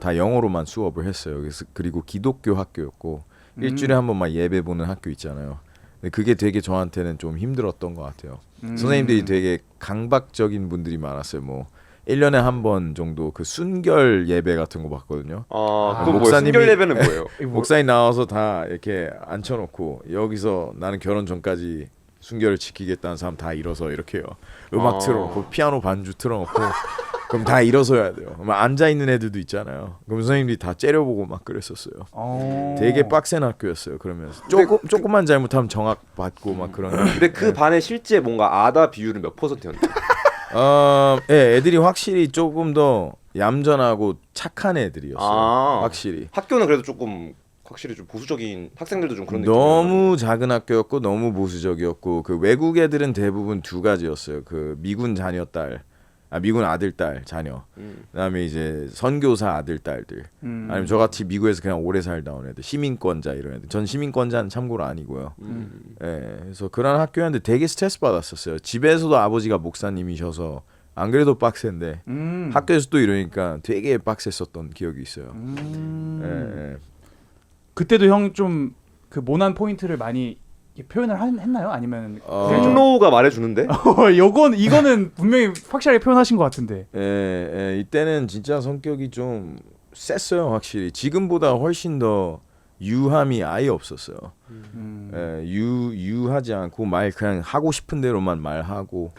다 영어로만 수업을 했어요. 그리고 기독교 학교였고 일주일에 한 번만 예배 보는 학교 있잖아요. 근데 그게 되게 저한테는 좀 힘들었던 것 같아요. 선생님들이 되게 강박적인 분들이 많았어요. 뭐 1년에 한 번 정도 그 순결 예배 같은 거 봤거든요. 그건 뭐예요? 순결 예배는 뭐예요? 목사님 나와서 다 이렇게 앉혀놓고 여기서 나는 결혼 전까지 순결을 지키겠다는 사람 다 일어서 이렇게 해요. 음악 틀어놓고 피아노 반주 틀어놓고 그럼 다 일어서야 돼요. 앉아 있는 애들도 있잖아요. 그럼 선생님들이 다 째려보고 막 그랬었어요. 되게 빡센 학교였어요. 그러면서 조금만 잘못하면 정학 받고 막 그런. 근데 그 반에 실제 뭔가 아다 비율은 몇 %였나요? 예, 애들이 확실히 조금 더 얌전하고 착한 애들이었어요. 확실히. 학교는 그래도 조금 확실히 좀 보수적인 학생들도 좀 그런 느낌. 너무 작은 학교였고 너무 보수적이었고 그 외국 애들은 대부분 두 가지였어요. 그 미군 미군 아들 딸 자녀. 그다음에 이제 선교사 아들 딸들. 아니면 저같이 미국에서 그냥 오래 살다 온 애들, 시민권자 이런 애들. 전 시민권자는 참고로 아니고요. 예, 그래서 그런 학교였는데 되게 스트레스 받았었어요. 집에서도 아버지가 목사님이셔서 안 그래도 빡센데 학교에서 또 이러니까 되게 빡셌었던 기억이 있어요. 예. 그때도 형 좀 그 모난 포인트를 많이 표현을 했나요? 아니면 폭로가 말해주는데? 이거는 분명히 확실하게 표현하신 것 같은데. 예, 이때는 진짜 성격이 좀 셌어요. 확실히 지금보다 훨씬 더 유함이 아예 없었어요. 예, 유하지 않고 그냥 하고 싶은 대로만 말하고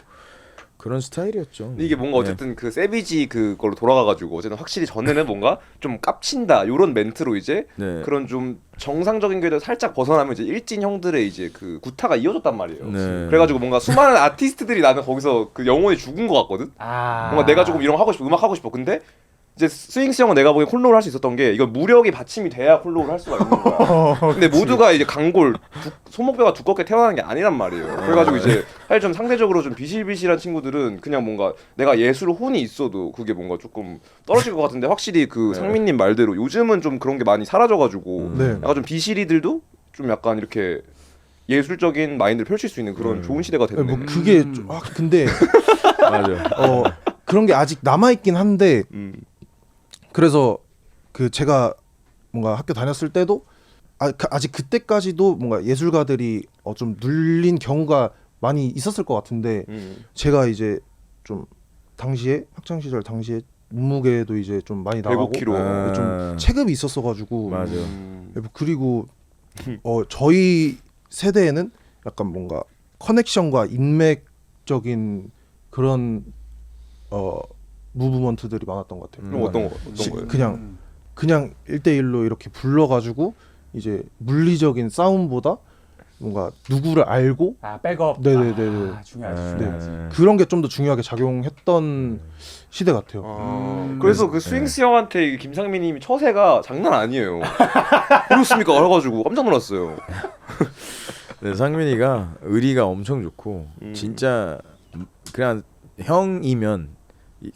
그런 스타일이었죠. 근데 이게 뭔가 어쨌든 그 세비지 그걸로 돌아가가지고 어쨌든 확실히 전에는 뭔가 좀 깝친다 요런 멘트로 이제 그런 좀 정상적인 게 살짝 벗어나면 이제 일진 형들의 이제 그 구타가 이어졌단 말이에요. 그래가지고 뭔가 수많은 아티스트들이 나는 거기서 그 영혼이 죽은 것 같거든. 뭔가 내가 조금 이런 거 하고 싶어, 음악 하고 싶어. 근데 이제 스윙스 형은 내가 보기엔 콜로를 할 수 있었던 게 이건 무력이 받침이 돼야 콜로를 할 수가 있는 거야. 근데 모두가 이제 강골 손목뼈가 두껍게 태어나는 게 아니란 말이에요. 그래가지고 이제 사실 좀 상대적으로 좀 비실비실한 친구들은 그냥 뭔가 내가 예술 혼이 있어도 그게 뭔가 조금 떨어질 것 같은데 확실히 그 상민님 말대로 요즘은 좀 그런 게 많이 사라져가지고 약간 좀 비실이들도 좀 약간 이렇게 예술적인 마인드를 펼칠 수 있는 그런 좋은 시대가 됐네. 뭐 그게 근데 맞아. 그런 게 아직 남아 있긴 한데. 그래서 그 제가 뭔가 학교 다녔을 때도 아직 그때까지도 뭔가 예술가들이 좀 눌린 경우가 많이 있었을 것 같은데 제가 이제 좀 당시에 학창 시절 당시에는 몸무게도 이제 좀 많이 나가고 105kg. 좀 체급이 있었어가지고 맞아. 그리고 저희 세대에는 약간 뭔가 커넥션과 인맥적인 그런 무브먼트들이 많았던 것 같아요. 그럼 어떤 거예요? 그냥 1대1로 이렇게 불러가지고 이제 물리적인 싸움보다 뭔가 누구를 알고 백업. 네네네네. 중요하죠. 네. 그런 게 좀 더 중요하게 작용했던 시대 같아요. 그래서 그 스윙스 형한테 김상민님이 처세가 장난 아니에요. 그렇습니까? 알아가지고 깜짝 놀랐어요. 네, 상민이가 의리가 엄청 좋고 진짜 그냥 형이면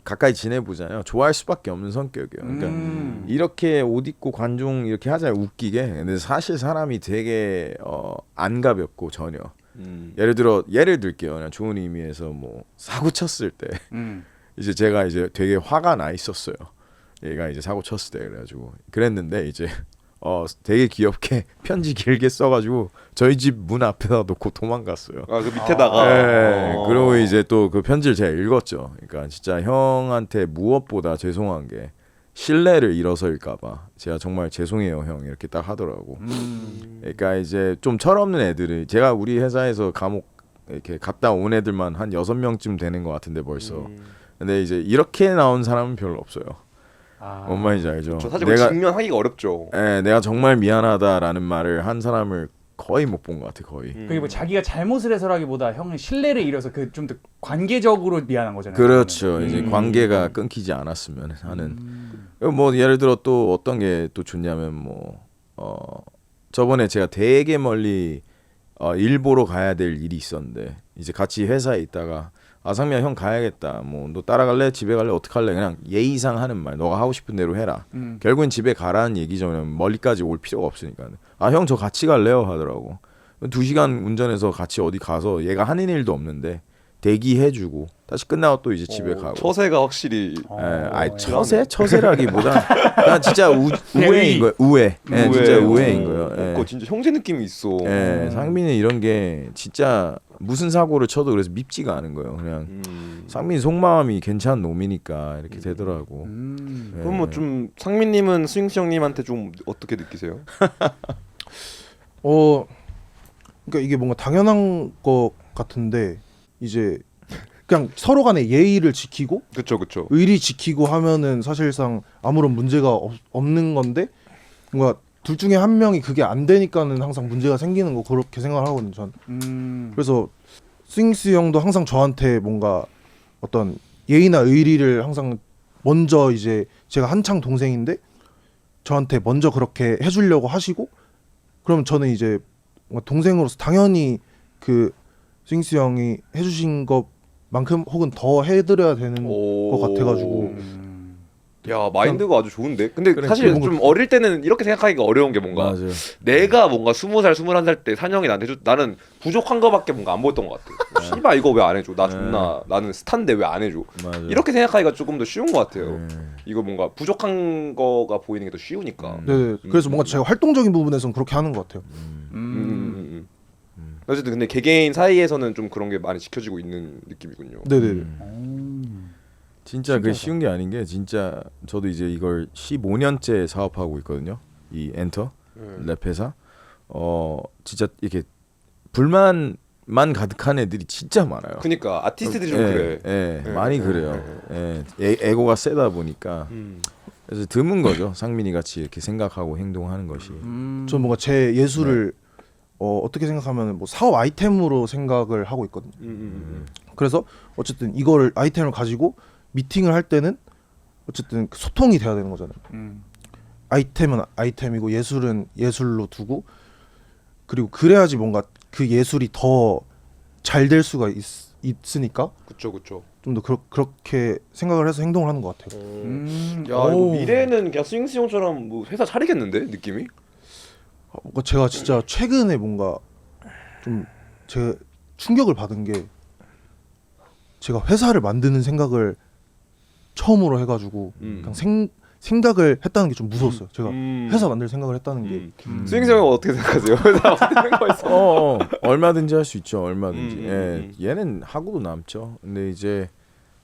가까이 지내보잖아요. 좋아할 수밖에 없는 성격이에요. 그러니까 이렇게 옷 입고 관중 이렇게 하잖아요. 웃기게. 근데 사실 사람이 되게 안 가볍고 전혀. 예를 들게요. 그냥 좋은 의미에서 뭐 사고 쳤을 때 이제 제가 이제 되게 화가 나 있었어요. 얘가 이제 사고 쳤을 때 그래가지고 그랬는데 이제 되게 귀엽게 편지 길게 써가지고 저희 집 문 앞에다 놓고 도망갔어요. 아, 그 밑에다가. 네, 그리고 이제 또 그 편지를 제가 읽었죠. 그러니까 진짜 형한테 무엇보다 죄송한 게 신뢰를 잃어서일까봐 제가 정말 죄송해요 형 이렇게 딱 하더라고. 그러니까 이제 좀 철없는 애들을 제가 우리 회사에서 감옥 이렇게 갔다 온 애들만 한 6명쯤 되는 것 같은데 벌써. 근데 이제 이렇게 나온 사람은 별로 없어요. 뭔 말인지 알죠? 저 사실 그걸 직면하기가 어렵죠. 내가 정말 미안하다라는 말을 한 사람을 거의 못 본 것 같아 거의. 그게 뭐 자기가 잘못을 해서라기보다 형은 신뢰를 잃어서 그 좀 더 관계적으로 미안한 거잖아요. 그렇죠. 이제 관계가 끊기지 않았으면 하는. 뭐 예를 들어 또 어떤 게 또 좋냐면 뭐 저번에 제가 되게 멀리 일 보러 가야 될 일이 있었는데 이제 같이 회사에 있다가 상미야 형 가야겠다. 뭐 너 따라갈래? 집에 갈래? 어떡할래? 그냥 예의상 하는 말. 너가 하고 싶은 대로 해라. 결국엔 집에 가라는 얘기죠. 멀리까지 올 필요가 없으니까. 형 저 같이 갈래요? 하더라고. 2시간 운전해서 같이 어디 가서 얘가 하는 일도 없는데 대기해주고 다시 끝나고 또 이제 집에 가고. 처세가 확실히. 처세라기보다 그냥 진짜 우애인 거예요. 우애. 진짜 우애인 거예요. 그거 진짜 형제 느낌이 있어. 상민이 이런 게 진짜 무슨 사고를 쳐도 그래서 밉지가 않은 거예요. 그냥 상민 속마음이 괜찮은 놈이니까 이렇게 되더라고. 그럼 뭐 좀 상민님은 스윙스 형님한테 좀 어떻게 느끼세요? 그러니까 이게 뭔가 당연한 것 같은데 이제 그냥 서로 간의 예의를 지키고 그쵸. 의리 지키고 하면은 사실상 아무런 문제가 없는 건데 뭔가 둘 중에 한 명이 그게 안 되니까는 항상 문제가 생기는 거 그렇게 생각을 하거든요. 전. 그래서 스윙스 형도 항상 저한테 뭔가 어떤 예의나 의리를 항상 먼저 이제 제가 한창 동생인데 저한테 먼저 그렇게 해주려고 하시고 그럼 저는 이제 뭔가 동생으로서 당연히 그 스윙스 형이 해주신 것만큼 혹은 더 해드려야 되는 것 같아가지고 야 마인드가 아주 좋은데. 근데 그래, 사실 좀 어릴 때는 이렇게 생각하기가 어려운 게 뭔가 맞아요. 내가 뭔가 20살 21살 때 산형이 나한테 해줘 나는 부족한 거밖에 뭔가 안 보였던 것 같아. 씨발 이거 왜 안 해줘? 나 존나 나는 스타인데 왜 안 해줘? 맞아요. 이렇게 생각하기가 조금 더 쉬운 것 같아요. 이거 뭔가 부족한 거가 보이는 게 더 쉬우니까. 네, 그래서 뭔가 제가 활동적인 부분에서는 그렇게 하는 것 같아요. 어쨌든 근데 개개인 사이에서는 좀 그런 게 많이 지켜지고 있는 느낌이군요. 네네. 진짜 그 쉬운 게 아닌 게 진짜 저도 이제 이걸 15년째 사업하고 있거든요. 이 엔터 랩 회사. 진짜 이렇게 불만만 가득한 애들이 진짜 많아요. 그러니까 아티스트들이 좀 그래. 많이 그래요. 에고가 세다 보니까 그래서 드문 거죠. 상민이 같이 이렇게 생각하고 행동하는 것이. 전 뭔가 제 예술을 어떻게 생각하면 뭐 사업 아이템으로 생각을 하고 있거든요. 그래서 어쨌든 이거를 아이템을 가지고 미팅을 할 때는 어쨌든 소통이 돼야 되는 거잖아요. 아이템은 아이템이고 예술은 예술로 두고 그리고 그래야지 뭔가 그 예술이 더 잘 될 수가 있으니까 그쵸. 좀 더 그렇게 생각을 해서 행동을 하는 것 같아요. 야 이거 미래에는 그냥 스윙스 형처럼 뭐 회사 차리겠는데 느낌이? 뭔가 제가 진짜 최근에 뭔가 좀 제가 충격을 받은 게 제가 회사를 만드는 생각을 처음으로 해가지고 그냥 생각을 했다는 게 좀 무서웠어요. 제가 회사 만들 생각을 했다는 게. 스윙스 형은 어떻게 생각하세요? 회사 만드는 거 있어? 얼마든지 할 수 있죠. 얼마든지. 얘는 하고도 남죠. 근데 이제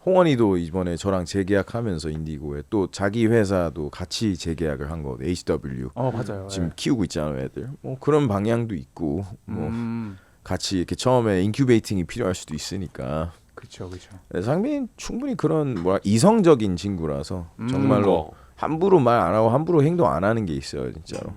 홍원이도 이번에 저랑 재계약하면서 인디고에 또 자기 회사도 같이 재계약을 한 거 HW 맞아요. 지금 예. 키우고 있잖아요, 애들. 뭐 그런 방향도 있고 뭐 음. 같이 이렇게 처음에 인큐베이팅이 필요할 수도 있으니까. 그렇죠. 그렇죠. 상빈이 충분히 그런 뭐라 이성적인 친구라서 정말로 그러니까. 함부로 말 안 하고 함부로 행동 안 하는 게 있어요, 진짜로.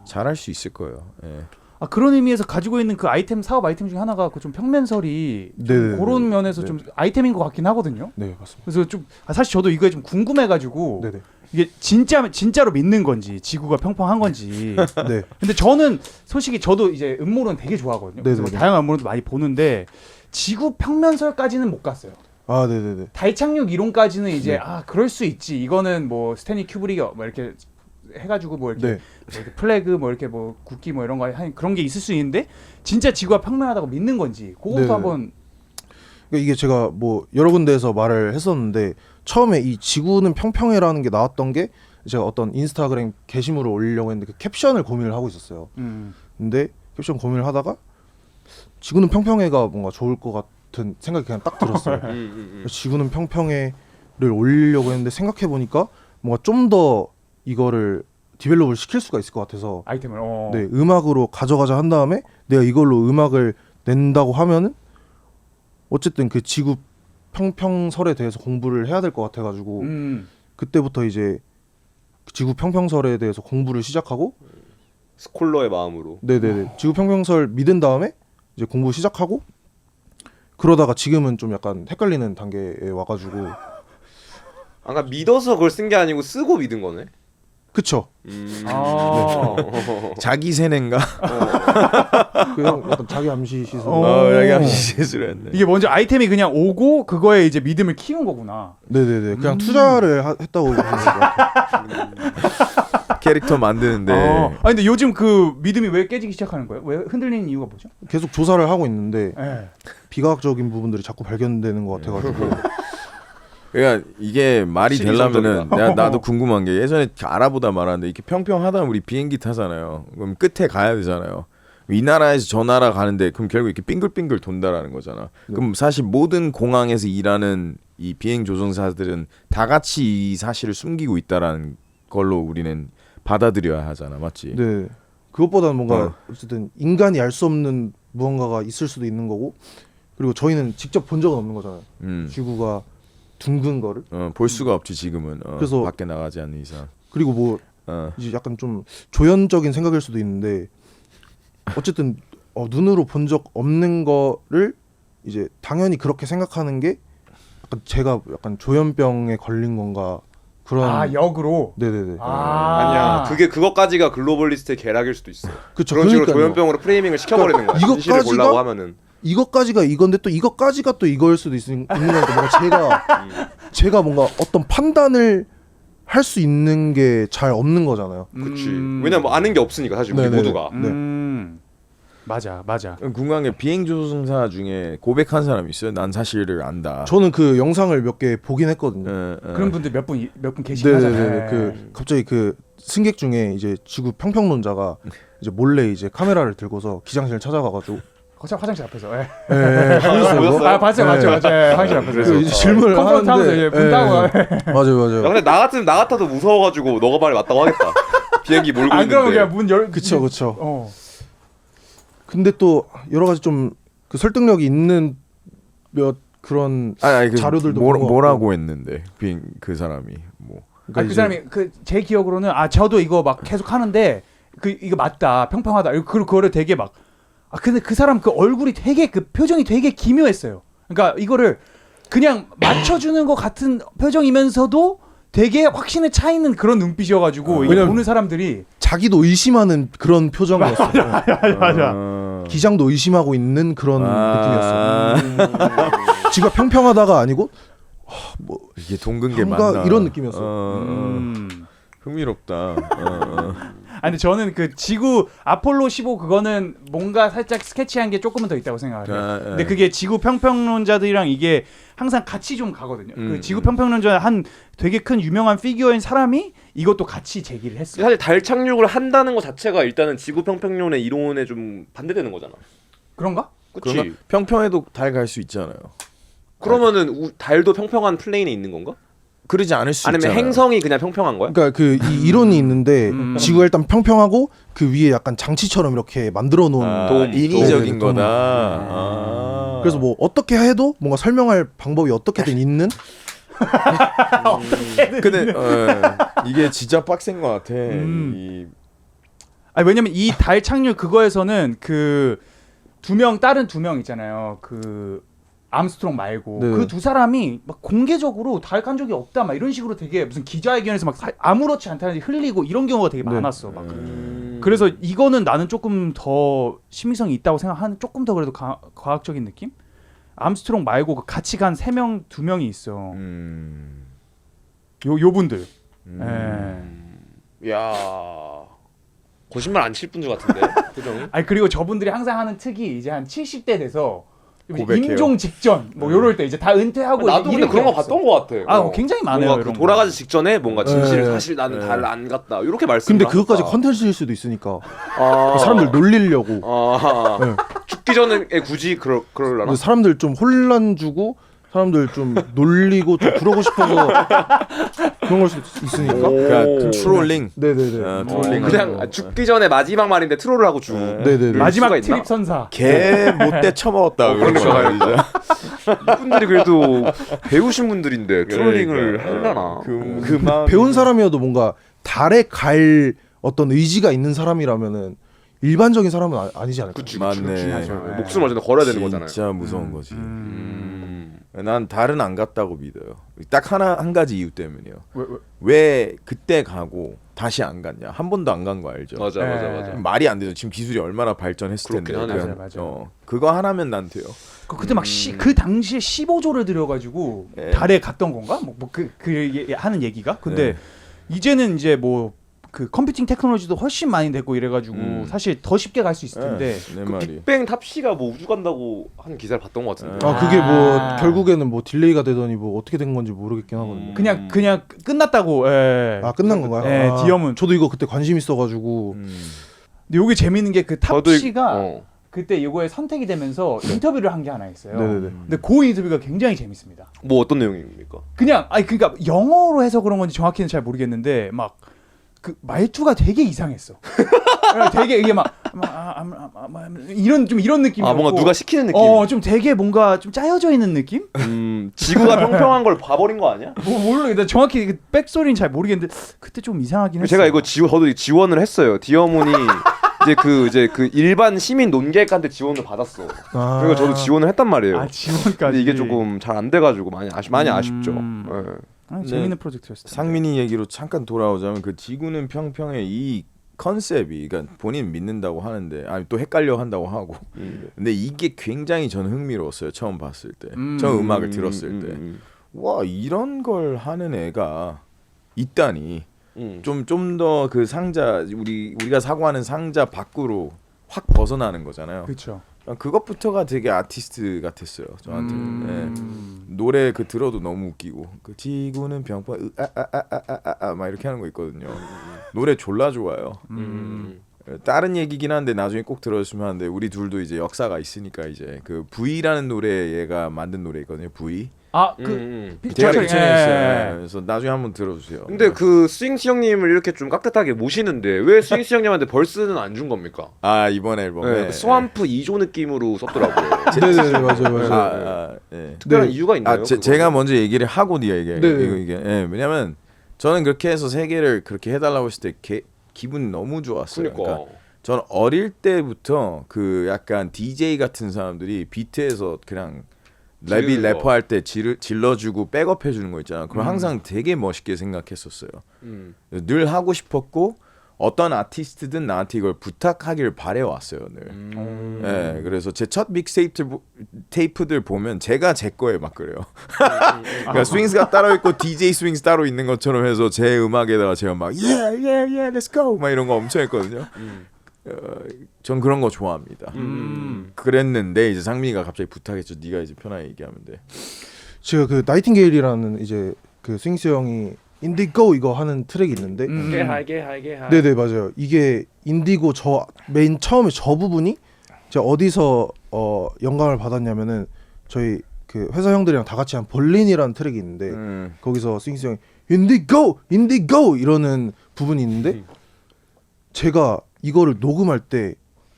잘할 수 있을 거예요. 예. 아 그런 의미에서 가지고 있는 그 아이템 사업 아이템 중에 하나가 그 좀 평면설이 좀 네네네. 그런 면에서 네. 좀 아이템인 것 같긴 하거든요. 네, 맞습니다. 그래서 좀 사실 저도 이거에 좀 궁금해가지고 네네. 이게 진짜로 믿는 건지 지구가 평평한 건지. 네. 근데 저는 솔직히 저도 이제 음모론 되게 좋아하거든요. 그래서 뭐 네네네. 다양한 음모론도 많이 보는데 지구 평면설까지는 못 갔어요. 아, 네네네. 달 착륙 이론까지는 이제 네. 그럴 수 있지. 이거는 뭐 스탠리 큐브릭이 뭐 이렇게 해가지고 뭐 이렇게, 네. 뭐 이렇게 플래그 뭐 이렇게 뭐 국기 뭐 이런 거 한 그런 게 있을 수 있는데 진짜 지구가 평면하다고 믿는 건지 그것도 네네. 한번. 그러니까 이게 제가 뭐 여러 군데에서 말을 했었는데 처음에 이 지구는 평평해라는 게 나왔던 게 제가 어떤 인스타그램 게시물을 올리려고 했는데 그 캡션을 고민을 하고 있었어요. 근데 캡션 고민을 하다가 지구는 평평해가 뭔가 좋을 것 같은 생각이 그냥 딱 들었어요. 지구는 평평해를 올리려고 했는데 생각해 보니까 뭔가 좀 더 이거를 디벨롭을 시킬 수가 있을 것 같아서 아이템을. 네, 음악으로 가져가자 한 다음에 내가 이걸로 음악을 낸다고 하면은 어쨌든 그 지구 평평설에 대해서 공부를 해야 될 것 같아가지고 그때부터 이제 지구 평평설에 대해서 공부를 시작하고 스콜러의 마음으로. 네네네 지구 평평설 믿은 다음에 이제 공부 시작하고 그러다가 지금은 좀 약간 헷갈리는 단계에 와가지고 아까 믿어서 그걸 쓴 게 아니고 쓰고 믿은 거네. 그쵸. 아. 자기 세뇌인가? 그냥 약간 자기 암시 시술. 자기 암시를 했네. 이게 먼저 아이템이 그냥 오고 그거에 이제 믿음을 키운 거구나. 네네네 그냥 투자를 했다고 보면 될것 같아요. 캐릭터 만드는데 근데 요즘 그 믿음이 왜 깨지기 시작하는 거예요? 왜 흔들리는 이유가 뭐죠? 계속 조사를 하고 있는데 네. 비과학적인 부분들이 자꾸 발견되는 것 같아가지고 그러니까 이게 말이 되려면은 시리즈적이다. 나도 궁금한 게 예전에 알아보다 말았는데 이렇게 평평하다면 우리 비행기 타잖아요. 그럼 끝에 가야 되잖아요. 이 나라에서 저 나라 가는데 그럼 결국 이렇게 빙글빙글 돈다라는 거잖아. 그럼 사실 모든 공항에서 일하는 이 비행 조종사들은 다 같이 이 사실을 숨기고 있다라는 걸로 우리는 받아들여야 하잖아, 맞지? 네. 그것보다는 뭔가 어쨌든 인간이 알 수 없는 무언가가 있을 수도 있는 거고 그리고 저희는 직접 본 적은 없는 거잖아요. 지구가 둥근 거를. 볼 수가 없지 지금은. 그래서 밖에 나가지 않는 이상. 그리고 뭐 이제 약간 좀 조연적인 생각일 수도 있는데 어쨌든 눈으로 본 적 없는 거를 이제 당연히 그렇게 생각하는 게 약간 제가 약간 조현병에 걸린 건가 그런. 역으로. 네네네. 아니야. 그게 그것까지가 글로벌리스트의 계략일 수도 있어. 그쵸. 그런 식으로 그러니까요. 조현병으로 프레이밍을 시켜버리는 거야. 그러니까 진실을 이것까지가 보려고 하면은. 이것까지가 이건데 또 이것까지가 또 이거일 수도 있는 거니까 뭔가 제가 뭔가 어떤 판단을 할 수 있는 게 잘 없는 거잖아요. 그렇지. 왜냐면 뭐 아는 게 없으니까 사실 우리 네네네. 모두가. 맞아. 궁금한 게 비행 조종사 중에 고백한 사람이 있어요. 난 사실을 안다. 저는 그 영상을 몇 개 보긴 했거든요. 그런 분들 몇 분 계시긴 하잖아요. 네네네. 그 갑자기 그 승객 중에 이제 지구 평평론자가 이제 몰래 이제 카메라를 들고서 기장실을 찾아가가지고 화장실 앞에서. 예. 보였어요? 봤어요. 맞죠. 화장실 앞에서. 그래서 이제 질문을 컴포트 하면서 이제 문 따고. 맞아요. 야, 근데 나 같아도 무서워가지고 너가 말이 맞다고 하겠다. 비행기 몰고 안 있는데. 그러면 그냥 문 열. 그쵸. 근데 또 여러 가지 좀 그 설득력이 있는 몇 그런 자료들도 본 것 뭐라고 같고. 했는데 비행 그 사람이 뭐. 그러니까 그 이제 사람이 제 기억으로는 저도 이거 막 계속 하는데 이거 맞다 평평하다 그거를 되게 막 근데 그 사람 그 얼굴이 되게 그 표정이 되게 기묘했어요. 그러니까 이거를 그냥 맞춰주는 것 같은 표정이면서도 되게 확신에 차 있는 그런 눈빛이어가지고 이게 보는 사람들이 자기도 의심하는 그런 표정이었어요. 맞아. 기장도 의심하고 있는 그런 느낌이었어요. 지가 평평하다가 아니고 뭐 이게 동근 게 뭔가 맞나 이런 느낌이었어요. 흥미롭다. 근데 저는 그 지구 아폴로 15 그거는 뭔가 살짝 스케치한 게 조금은 더 있다고 생각해요. 근데 그게 지구 평평론자들이랑 이게 항상 같이 좀 가거든요. 그 지구 평평론자 한 되게 큰 유명한 피규어인 사람이 이것도 같이 제기를 했어요. 사실 달 착륙을 한다는 것 자체가 일단은 지구 평평론의 이론에 좀 반대되는 거잖아. 그런가? 그렇지. 평평해도 달 갈 수 있잖아요. 그러면은 달도 평평한 플레인에 있는 건가? 그러지 않을 수 아니면 있잖아요. 행성이 그냥 평평한 거야? 그러니까 그 이 이론이 있는데 지구가 일단 평평하고 그 위에 약간 장치처럼 이렇게 만들어 놓은 인위적인 돔. 거다. 아. 그래서 뭐 어떻게 해도 뭔가 설명할 방법이 어떻게든 있는 근데 이게 진짜 빡센 것 같아. 아니 왜냐면 이 달 착륙 그거에서는 그 다른 두 명 있잖아요. 그 암스트롱 말고 네. 그 두 사람이 막 공개적으로 달 간 적이 없다 막 이런 식으로 되게 무슨 기자회견에서 막 아무렇지 않다는 흘리고 이런 경우가 되게 많았어. 막. 그래서 이거는 나는 조금 더 심미성이 있다고 생각하는 조금 더 그래도 과학적인 느낌? 암스트롱 말고 그 같이 간 3명 2명이 있어. 요 분들. 예. 야 거짓말 안 칠 분들 같은데 표정이. 아니 그리고 저분들이 항상 하는 특이 이제 한 70대 돼서 고백해요. 임종 직전 뭐 요럴 때 이제 다 은퇴하고 나도 근데 그런 거 봤던 거 같아. 굉장히 많아요. 뭔가 그 이런 거. 돌아가기 직전에 뭔가 진실을 네. 사실 나는 달 안 갔다 이렇게 말씀. 근데 그것까지 컨텐츠일 수도 있으니까 아. 사람들 놀리려고 아. 죽기 전에 굳이 그럴라나? 근데 사람들 좀 혼란 주고 사람들 좀 놀리고 좀 그러고 싶어서 그런 걸 수도 있으니까 그러니까 트롤링. 네네네 트롤링. 그냥 죽기 전에 마지막 말인데 트롤을 하고 죽. 네네네 마지막 수가 있나? 트립 선사. 개 못돼 처먹었다. 그런 그러니까. 거야, 진짜. 이분들이 그래도 배우신 분들인데 트롤링을 하려나? 그 마음. 배운 사람이어도 뭔가 달에 갈 어떤 의지가 있는 사람이라면은 일반적인 사람은 아니지 않을까? 그치, 맞네. 목숨을 어쨌든 걸어야 되는 거잖아요. 진짜 무서운 거지. 난 달은 안 갔다고 믿어요. 딱 한 가지 이유 때문이요. 왜 그때 가고 다시 안 갔냐? 한 번도 안 간 거 알죠? 맞아. 말이 안 되죠. 지금 기술이 얼마나 발전했을 텐데. 그렇긴 하네. 맞아. 그거 하나면 난 돼요. 그때 막 그 당시에 15조를 들여가지고 달에 갔던 건가? 하는 얘기가? 근데 이제는 이제 뭐 그 컴퓨팅 테크놀로지도 훨씬 많이 됐고 이래가지고 사실 더 쉽게 갈 수 있을 텐데. 내 그 말이. 빅뱅 탑시가 뭐 우주 간다고 하는 기사를 봤던 것 같은데. 아 그게 뭐 결국에는 뭐 딜레이가 되더니 뭐 어떻게 된 건지 모르겠긴 하거든요. 그냥 끝났다고. 예. 아 끝난 건가요? 네, 아, 디엄은. 저도 이거 그때 관심 있어가지고 근데 요게 재밌는 게 그 저도 탑시가 그때 이거에 선택이 되면서 인터뷰를 한 게 하나 있어요. 네네네. 근데 그 인터뷰가 굉장히 재밌습니다. 뭐 어떤 내용입니까? 그냥 그러니까 영어로 해서 그런 건지 정확히는 잘 모르겠는데 막 그 말투가 되게 이상했어. 되게 이게 이런 느낌이었고. 아 뭔가 누가 시키는 느낌. 좀 되게 뭔가 좀 짜여져 있는 느낌? 지구가 평평한 걸 봐버린 거 아니야? 뭐 모르겠다. 정확히 그 백스토리는 잘 모르겠는데 그때 좀 이상하긴 했어요. 제가 이거 저도 지원을 했어요. 디어몬이 이제 그 일반 시민 논객한테 지원을 받았어. 아. 그래서 저도 지원을 했단 말이에요. 지원까지. 근데 이게 조금 잘 안 돼가지고 많이 아쉽죠. 네. 재밌는 프로젝트였어요. 상민이 얘기로 잠깐 돌아오자면 그 지구는 평평해 이 컨셉이 그러니까 본인 믿는다고 하는데 또 헷갈려 한다고 하고 근데 이게 굉장히 저는 흥미로웠어요. 처음 봤을 때. 처음 음악을 들었을 때. 와 이런 걸 하는 애가 있다니. 좀 더 그 상자 우리가 사고하는 상자 밖으로 확 벗어나는 거잖아요. 그렇죠. 그것부터가 되게 아티스트 같았어요. 저한테는. 네. 노래 그 들어도 너무 웃기고 그 지구는 평평 막 이렇게 하는 거 있거든요. 노래 졸라 좋아요. 다른 얘기긴 한데 나중에 꼭 들어주시면 하는데 우리 둘도 이제 역사가 있으니까 이제 그 V라는 노래 얘가 만든 노래 있거든요. V. 피처링. 제가 피처링했어요. 그래서 나중에 한번 들어주세요. 근데 그 스윙스 형님을 이렇게 좀 깍듯하게 모시는데 왜 스윙스 형님한테 벌스는 안 준 겁니까? 이번 앨범에 네, 스왑프 2조 느낌으로 썼더라고요. 네네네 맞아요. 네. 특별한 이유가 있나요? 제가 먼저 얘기를 하고 네가 얘기해. 네. 이게 왜냐면 저는 그렇게 해서 세 개를 그렇게 해달라고 했을 때 기분 너무 좋았어요. 그러니까 저는 어릴 때부터 그 약간 DJ 같은 사람들이 비트에서 그냥 래퍼 할 때 질러주고 백업 해주는 거 있잖아. 그걸 항상 되게 멋있게 생각했었어요. 늘 하고 싶었고 어떤 아티스트든 나한테 이걸 부탁하길 바래왔어요 늘. 네, 그래서 제 첫 믹테이프들 보면 제가 제 거에 막 그래요. 그러니까 스윙스가 따로 있고 DJ 스윙스 따로 있는 것처럼 해서 제 음악에다가 제가 막 yeah let's go 막 이런 거 엄청 했거든요. 전 그런 거 좋아합니다. 그랬는데 이제 상민이가 갑자기 부탁했죠. 네가 이제 편하게 얘기하면 돼. 제가 그 나이팅게일이라는 이제 그 스윙스 형이 인디고 이거 하는 트랙이 있는데 게하게 네네 맞아요. 이게 인디고 저 맨 처음에 저 부분이 제가 어디서 영감을 받았냐면은 저희 그 회사 형들이랑 다 같이 한 벌린이라는 트랙이 있는데 거기서 스윙스 형이 인디고 인디고 이러는 부분이 있는데 제가 이거를 녹음할 때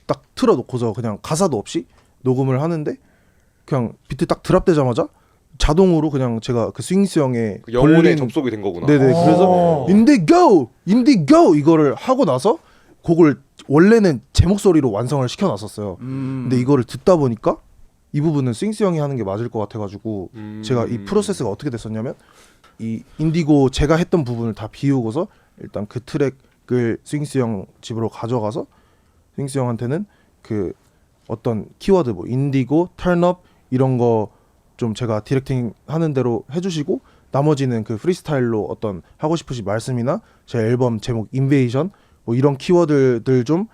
딱 틀어놓고서 그냥 가사도 없이 녹음을 하는데 그냥 비트 딱 드랍되자마자 자동으로 그냥 제가 그 스윙스 형의 그 영혼에 벌린 접속이 된 거구나. 네네 그래서 인디고 이거를 하고 나서 곡을 원래는 제 목소리로 완성을 시켜놨었어요. 근데 이거를 듣다 보니까 이 부분은 스윙스 형이 하는 게 맞을 것 같아가지고 제가 이 프로세스가 어떻게 됐었냐면 이 인디고 제가 했던 부분을 다 비우고서 일단 그 트랙을 스윙스 형 집으로 가져가서 스윙스 형한테는 그 어떤 키워드 뭐 인디고, 턴업 이런 거 좀 제가 디렉팅 하는 대로 해주시고 나머지는 그 프리스타일로 어떤 하고 싶으신 말씀이나 제 앨범 제목 인베이션 뭐 이런 키워드들 좀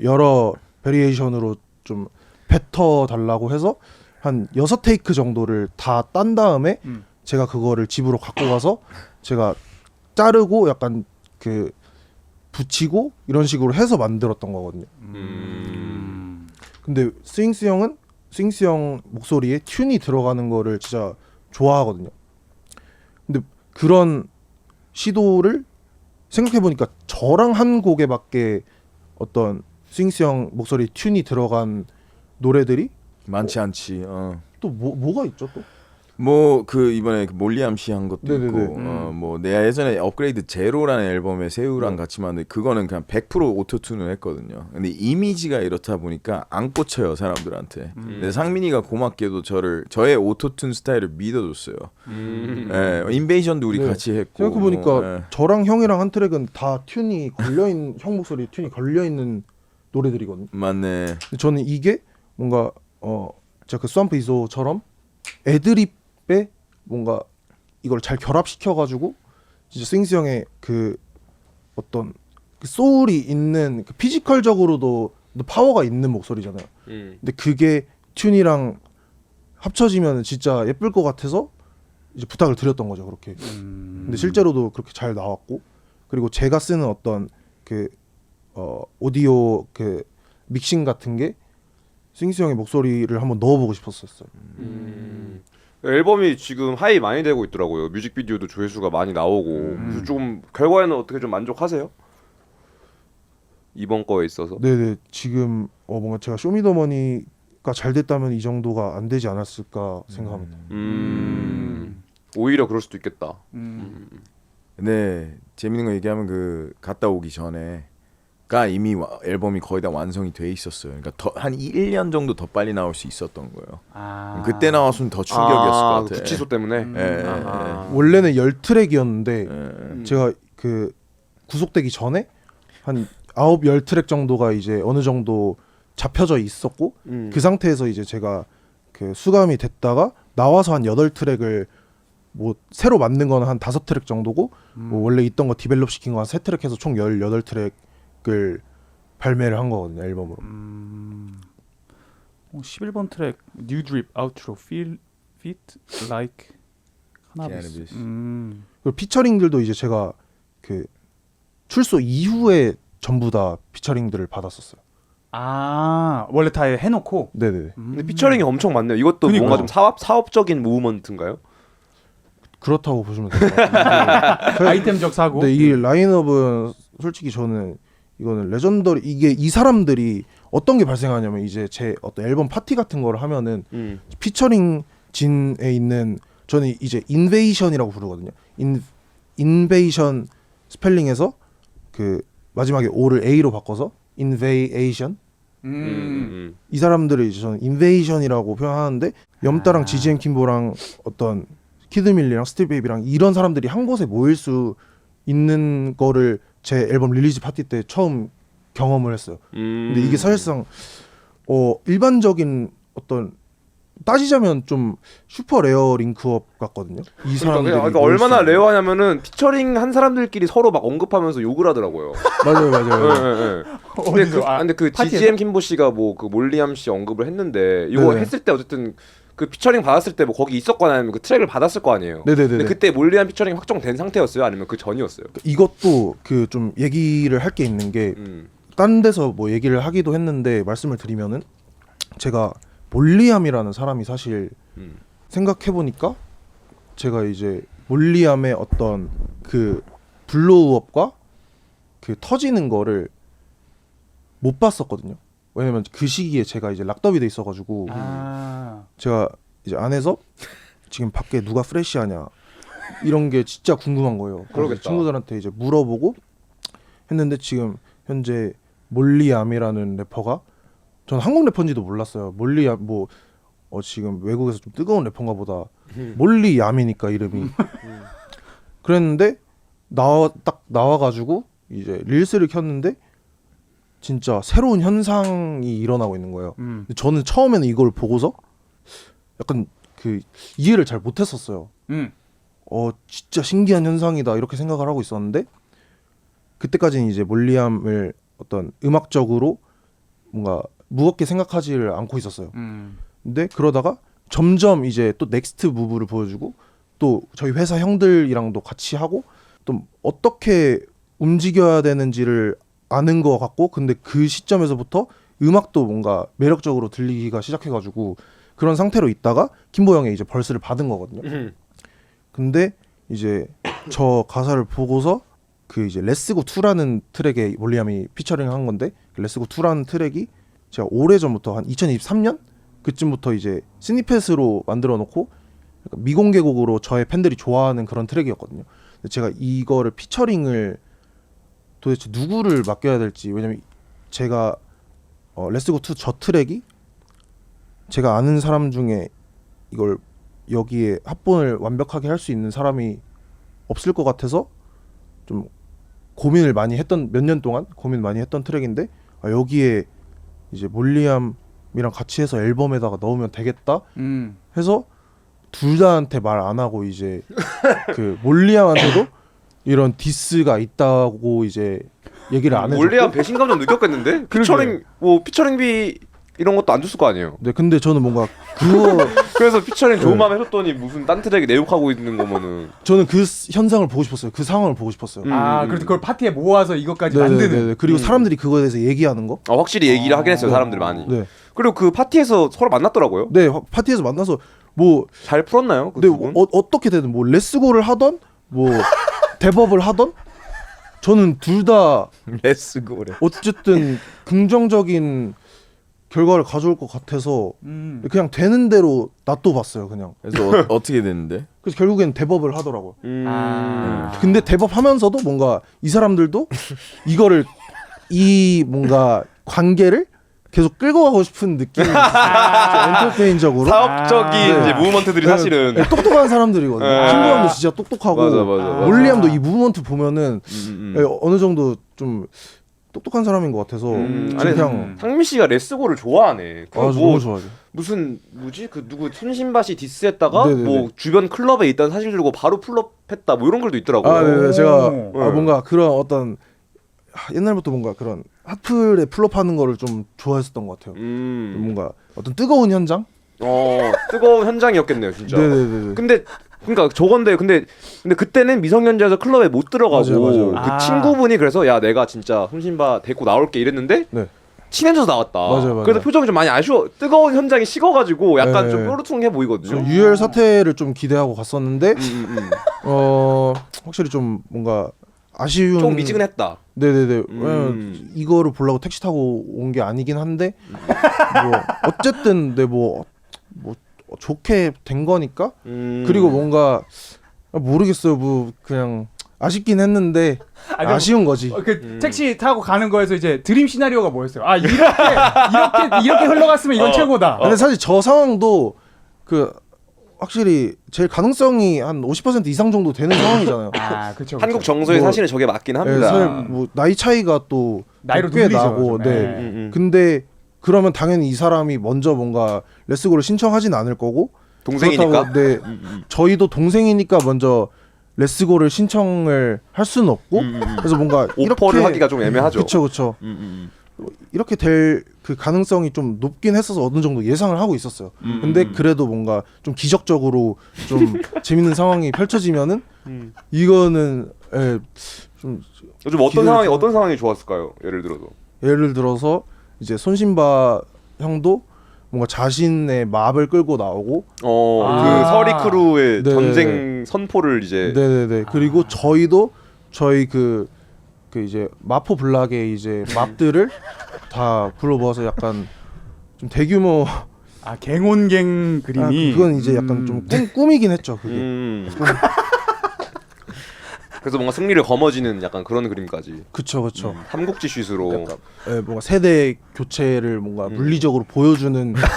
여러 베리에이션으로 좀 뱉어 달라고 해서 한 6테이크 정도를 다 딴 다음에 제가 그거를 집으로 갖고 가서 제가 자르고 약간 그 붙이고 이런 식으로 해서 만들었던 거거든요. 근데 스윙스 형 목소리에 튠이 들어가는 거를 진짜 좋아하거든요. 근데 그런 시도를 생각해 보니까 저랑 한 곡에밖에 어떤 스윙스 형 목소리 튠이 들어간 노래들이 많지 않지. 또 뭐가 있죠 또? 뭐 그 이번에 그 몰리암 씨 한 것도 네네네. 있고 뭐 내가 예전에 업그레이드 제로라는 앨범에 세우랑 같이 만든 그거는 그냥 100% 오토튠을 했거든요. 근데 이미지가 이렇다 보니까 안 꽂혀요 사람들한테. 근데 상민이가 고맙게도 저의 오토튠 스타일을 믿어줬어요. 예, 인베이션도 우리 네. 같이 했고. 생각해 보니까 뭐, 예. 저랑 형이랑 한 트랙은 다 튠이 걸려 있는 형 목소리 튠이 걸려 있는 노래들이거든요. 맞네. 근데 저는 이게 뭔가 제가 그 스왑프 이소처럼 애드립에 뭔가 이걸 잘 결합시켜 가지고 진짜 스윙스 형의 그 어떤 그 소울이 있는 그 피지컬적으로도 파워가 있는 목소리잖아요. 근데 그게 튠이랑 합쳐지면 진짜 예쁠 것 같아서 이제 부탁을 드렸던 거죠 그렇게. 근데 실제로도 그렇게 잘 나왔고 그리고 제가 쓰는 어떤 그 오디오 그 믹싱 같은 게 스윙스 형의 목소리를 한번 넣어보고 싶었었어요. 앨범이 지금 하이 많이 되고 있더라고요. 뮤직비디오도 조회수가 많이 나오고 그래서 좀 결과에는 어떻게 좀 만족하세요? 이번 거에 있어서? 네네 지금 뭔가 제가 쇼미더머니가 잘 됐다면 이 정도가 안 되지 않았을까 생각합니다. 오히려 그럴 수도 있겠다. 네, 재밌는 거 얘기하면 그 갔다 오기 전에가 이미 앨범이 거의 다 완성이 돼 있었어요. 그러니까 한 1년 정도 더 빨리 나올 수 있었던 거예요. 그때 나왔으면 더 충격이었을 것 같아. 그 구치소 때문에. 원래는 10트랙이었는데 제가 그 구속되기 전에 한 9, 10트랙 정도가 이제 어느 정도 잡혀져 있었고 그 상태에서 이제 제가 그 수감이 됐다가 나와서 한 8트랙을 뭐 새로 만든 거는 한 5트랙 정도고 뭐 원래 있던 거 디벨롭 시킨 거 한 3트랙 해서 총 18트랙을 발매를 한 거거든요 앨범으로. 11번 트랙 New Drip Outro Feel Fit Like Cannabis. 그리고 피처링들도 이제 제가 그 출소 이후에 전부 다 피처링들을 받았었어요. 원래 다 해놓고. 네네. 근데 피처링이 엄청 많네요. 이것도 그러니까. 뭔가 좀 사업적인 무브먼트인가요? 그렇다고 보시면 될 것 같아요. 아이템적 사고. 근데 이 라인업은 솔직히 저는 이거는 레전더리 이게 이 사람들이 어떤 게 발생하냐면 이제 제 어떤 앨범 파티 같은 거를 하면은 피처링 진에 있는 저는 이제 인베이션이라고 부르거든요. 인베이션 스펠링에서 그 마지막에 O를 A로 바꿔서 인베이션 이 사람들을 이제 저는 인베이션이라고 표현하는데 염따랑 GGM 킴보랑 어떤 키드밀리랑 스틸베이비랑 이런 사람들이 한 곳에 모일 수 있는 거를 제 앨범 릴리즈 파티 때 처음 경험을 했어요. 근데 이게 사실상 일반적인 어떤 따지자면 좀 슈퍼 레어 링크업 같거든요. 이 사람들이 그러니까 얼마나 레어하냐면은 피처링 한 사람들끼리 서로 막 언급하면서 욕을 하더라고요. 맞아요. 네. 근데 그 GGM 킴보 씨가 뭐 그 몰리암 씨 언급을 했는데 이거 네네. 했을 때 어쨌든 그 피처링 받았을 때 뭐 거기 있었거나 아니면 그 트랙을 받았을 거 아니에요. 네네네. 근데 그때 몰리암 피처링 확정된 상태였어요? 아니면 그 전이었어요? 이것도 그 좀 얘기를 할 게 있는 게 딴 데서 뭐 얘기를 하기도 했는데 말씀을 드리면은 제가 몰리암이라는 사람이 사실 생각해 보니까 제가 이제 몰리암의 어떤 그 블로우업과 그 터지는 거를 못 봤었거든요. 왜냐면 그 시기에 제가 이제 락더비 돼 있어가지고 제가 이제 안에서 지금 밖에 누가 프레시하냐 이런 게 진짜 궁금한 거예요. 그러겠다. 친구들한테 이제 물어보고 했는데 지금 현재 몰리암이라는 래퍼가 전 한국 래퍼인지도 몰랐어요. 몰리암 뭐 지금 외국에서 좀 뜨거운 래퍼인가 보다. 몰리암이니까 이름이. 그랬는데 딱 나와가지고 이제 릴스를 켰는데 진짜 새로운 현상이 일어나고 있는 거예요. 근데 저는 처음에는 이걸 보고서 약간 그 이해를 잘 못했었어요. 진짜 신기한 현상이다 이렇게 생각을 하고 있었는데 그때까지는 이제 몰리암을 어떤 음악적으로 뭔가 무겁게 생각하지를 않고 있었어요. 근데 그러다가 점점 이제 또 넥스트 무브를 보여주고 또 저희 회사 형들이랑도 같이 하고 또 어떻게 움직여야 되는지를 아는 것 같고 근데 그 시점에서부터 음악도 뭔가 매력적으로 들리기가 시작해가지고 그런 상태로 있다가 김보 형의 이제 벌스를 받은 거거든요. 근데 이제 저 가사를 보고서 그 이제 레츠고 2라는 트랙에 몰리암이 피처링 한 건데 그 레츠고 2라는 트랙이 제가 오래전부터 한 2023년 그쯤부터 이제 스니펫으로 만들어 놓고 미공개곡으로 저의 팬들이 좋아하는 그런 트랙이었거든요. 근데 제가 이거를 피처링을 도대체 누구를 맡겨야 될지 왜냐면 제가 레츠고 2 저 트랙이 제가 아는 사람 중에 이걸 여기에 합본을 완벽하게 할 수 있는 사람이 없을 것 같아서 좀 고민을 많이 했던 몇 년 동안 고민 많이 했던 트랙인데 여기에 이제 몰리암이랑 같이 해서 앨범에다가 넣으면 되겠다 해서 둘 다한테 말 안 하고 이제 그 몰리암한테도 이런 디스가 있다고 이제 얘기를 안 해줬고 몰리암 배신감 좀 느꼈겠는데? 피처링비 이런 것도 안 줬을 거 아니에요. 네, 근데 저는 뭔가 그거 그래서 피처링 좋은 마음 해줬더니 무슨 딴 트랙에 내욕하고 있는 거면은 저는 그 현상을 보고 싶었어요. 그 상황을 보고 싶었어요. 그래서 그걸 파티에 모아서 이것까지 네네네네. 만드는. 그리고 사람들이 그거에 대해서 얘기하는 거. 확실히 얘기를 하긴 했어요. 사람들이 많이. 네, 그리고 그 파티에서 서로 만났더라고요. 네 파티에서 만나서 뭐 잘 풀었나요? 그 네, 두 분? 어떻게 되든 뭐 레츠고를 하던 뭐 대법을 하던 저는 둘 다 레츠고래. 어쨌든 긍정적인 결과를 가져올 것 같아서 그냥 되는 대로 놔둬봤어요 그냥. 그래서 어떻게 됐는데? 그래서 결국엔 대법을 하더라고요. 아. 근데 대법하면서도 뭔가 이 사람들도 이거를 이 뭔가 관계를 계속 끌고 가고 싶은 느낌. 좀 엔터테인적으로 사업적인 네. 이제 무브먼트들이 네, 사실은 네, 똑똑한 사람들이거든요. 네. 김보현도 진짜 똑똑하고 맞아. 몰리암도 이 무브먼트 보면은 어느 정도 좀 똑똑한 사람인 것 같아서 아니, 그냥 상민 씨가 레츠고를 좋아하네. 그 아주 너무 좋아하죠. 무슨 뭐지? 그 누구 손신밭이 디스했다가 네네네. 뭐 주변 클럽에 있던 사실 들고 바로 풀업했다 뭐 이런 글도 있더라고요. 아, 네, 제가 네. 뭔가 그런 어떤 옛날부터 뭔가 그런 핫플에 풀업하는 거를 좀 좋아했었던 것 같아요. 뭔가 어떤 뜨거운 현장? 뜨거운 현장이었겠네요, 진짜. 네네네. 근데 그러니까 저건데 근데 그때는 미성년자여서 클럽에 못 들어가고 맞아요. 그 친구분이 그래서 야 내가 진짜 손신바 데리고 나올게 이랬는데 네. 친해져서 나왔다. 맞아요. 그래서 표정이 좀 많이 아쉬워. 뜨거운 현장이 식어가지고 약간 네. 좀 뾰루퉁해 보이거든요. 유혈 사태를 좀 기대하고 갔었는데 확실히 좀 뭔가 아쉬운 좀 미지근했다. 네네네. 왜냐면 이거를 보려고 택시 타고 온 게 아니긴 한데 뭐 어쨌든 뭐 좋게 된 거니까 그리고 뭔가 모르겠어요. 뭐 그냥 아쉽긴 했는데 아쉬운 거지. 그 택시 타고 가는 거에서 이제 드림 시나리오가 뭐였어요? 이렇게 흘러갔으면 이건 최고다. 근데 사실 저 상황도 그 확실히 제일 가능성이 한 50% 이상 정도 되는 상황이잖아요. 그렇죠. 한국 정서의 뭐, 사실은 저게 맞긴 네, 합니다. 사실 뭐 나이 차이가 또 나이로 꽤 눌리죠, 나고, 좀. 네. 근데 그러면 당연히 이 사람이 먼저 뭔가 레츠고를 신청하진 않을 거고 동생이니까. 그렇다고, 네, 저희도 동생이니까 먼저 레츠고를 신청을 할 수는 없고 그래서 뭔가 오퍼를 하기가 좀 애매하죠. 그렇죠. 이렇게 될 그 가능성이 좀 높긴 했어서 어느 정도 예상을 하고 있었어요. 근데 그래도 뭔가 좀 기적적으로 좀 재밌는 상황이 펼쳐지면은 이거는 좀 요즘 어떤 상황이 좋았을까요? 예를 들어서 예를 들어서 이제 손신바 형도 뭔가 자신의 맙을 끌고 나오고 그 서리 크루의 네네네. 전쟁 선포를 이제 네네네 그리고 저희도 저희 그 이제 마포 블락의 이제 맙들을 다 불러모아서 약간 좀 대규모 아 갱온갱 그림이 그건 이제 약간 좀 꿈이긴 했죠 그게. 그래서 뭔가 승리를 거머쥐는 약간 그런 그림까지. 그쵸. 삼국지 슛으로. 약간 뭔가 세대 교체를 뭔가 물리적으로 보여주는 그냥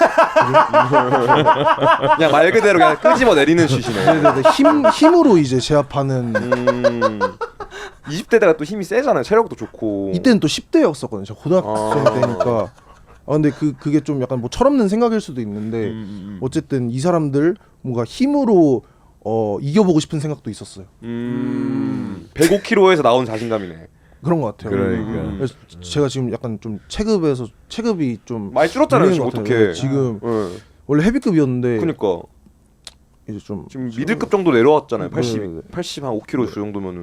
말 그대로 그냥 끄집어 내리는 슛이네. 네네네 힘으로 이제 제압하는 20대다가 또 힘이 세잖아요. 체력도 좋고. 이때는 또 10대였었거든요. 저 고등학생 때니까. 근데 그게 좀 약간 뭐 철없는 생각일 수도 있는데 어쨌든 이 사람들 뭔가 힘으로 이겨보고 싶은 생각도 있었어요. 105kg에서 나온 자신감이네. 그런 것 같아요. 그러니까. 그래서 제가 지금 약간 좀 체급이 좀 많이 줄었잖아요. 밀리는 지금 것 같아요. 어떻게? 지금 원래 헤비급이었는데 그러니까 이제 좀 지금 미들급 정도 내려왔잖아요. 80 네네네. 80 한 5kg 그 정도면은.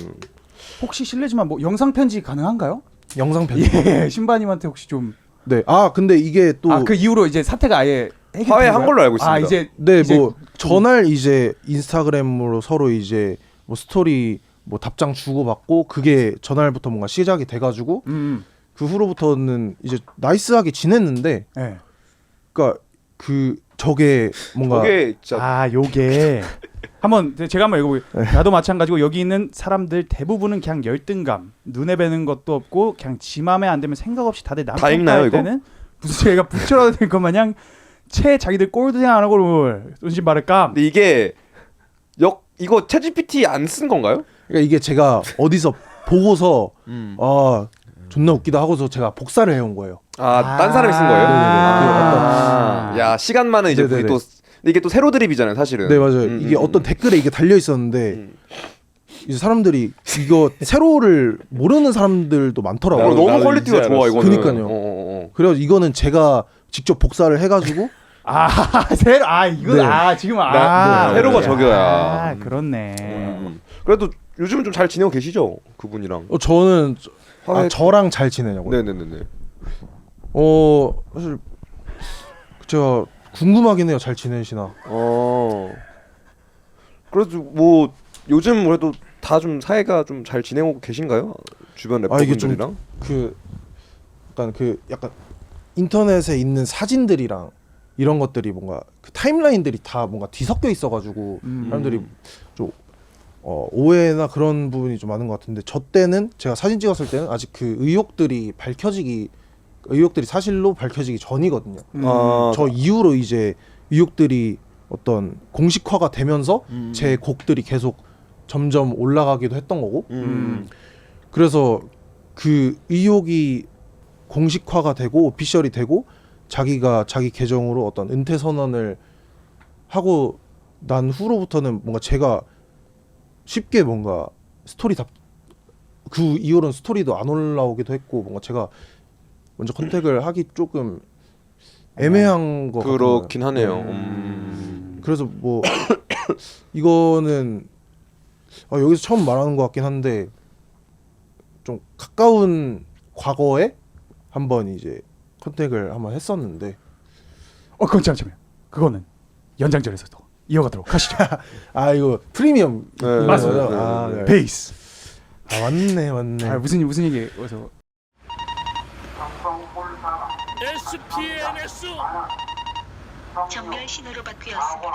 혹시 실례지만 뭐 영상 편지 가능한가요? 영상 편집. 예, 신바님한테 혹시 좀 네. 근데 이게 또 그 이후로 이제 사태가 아예 화해한 걸로 알고 있습니다. 이제 네, 이제 뭐 전날 이제 인스타그램으로 서로 이제 뭐 스토리 뭐 답장 주고받고 그게 전날부터 뭔가 시작이 돼가지고 그 후로부터는 이제 나이스하게 지냈는데, 예. 그러니까 저게 뭔가 저게 진짜 요게 한번 제가 한번 읽어볼게요. 나도 마찬가지고 여기 있는 사람들 대부분은 그냥 열등감, 눈에 뵈는 것도 없고 그냥 지 맘에 안 되면 생각 없이 다들 남 다 읽나요, 평가할 이거? 때는 무슨 제가 부처라도 될 것 마냥 자기들 꼴도 안 하고 손신 바를까. 근데 이게 이거 챗GPT 안 쓴 건가요? 그러니까 이게 제가 어디서 보고서 존나 웃기다 하고서 제가 복사를 해온 거예요. 딴 사람이 쓴 거예요? 네네네. 야 시간만은 이제 네네네. 또 근데 이게 또 세로 드립이잖아요, 사실은. 네 맞아요. 이게 어떤 댓글에 이게 달려 있었는데 이제 사람들이 이거 세로를 모르는 사람들도 많더라고요. 너무 나도 퀄리티가 이제 좋아 알았어. 이거는. 그니까요. 그래서 이거는 제가 직접 복사를 해가지고 세로 이거 네. 지금 네. 세로가 저거야. 그렇네. 그래도 요즘은 좀 잘 지내고 계시죠, 그분이랑. 저는 화해- 저랑 잘 지내냐고요. 네네네네. 사실 제가 궁금하긴 해요. 잘 지내시나. 그래도 뭐 요즘 그래도 다 좀 사이가 좀 잘 지내고 계신가요? 주변 이게 좀 래퍼분들이랑? 약간 인터넷에 있는 사진들이랑 이런 것들이 뭔가 그 타임라인들이 다 뭔가 뒤섞여 있어가지고 사람들이 좀 오해나 그런 부분이 좀 많은 것 같은데, 저 때는 제가 사진 찍었을 때는 아직 그 의혹들이 사실로 밝혀지기 전이거든요. 저 이후로 이제 의혹들이 어떤 공식화가 되면서 제 곡들이 계속 점점 올라가기도 했던 거고, 그래서 그 의혹이 공식화가 되고 오피셜이 되고 자기가 자기 계정으로 어떤 은퇴 선언을 하고 난 후로부터는 뭔가 제가 쉽게 뭔가 그 이후로는 스토리도 안 올라오기도 했고, 뭔가 제가 먼저 컨택을 하기 조금 애매한 거 그렇긴 하네요. 그래서 뭐 이거는 여기서 처음 말하는 것 같긴 한데, 좀 가까운 과거에 한번 이제 컨택을 한번 했었는데, 그건 잠시만요. 그거는 연장전에서도 이어가도록 하시죠. 이거 프리미엄 네, 맞습니다. 네. 베이스. 맞네. 무슨 얘기 어서. SPNS 정렬 신호로 바뀌었습니다.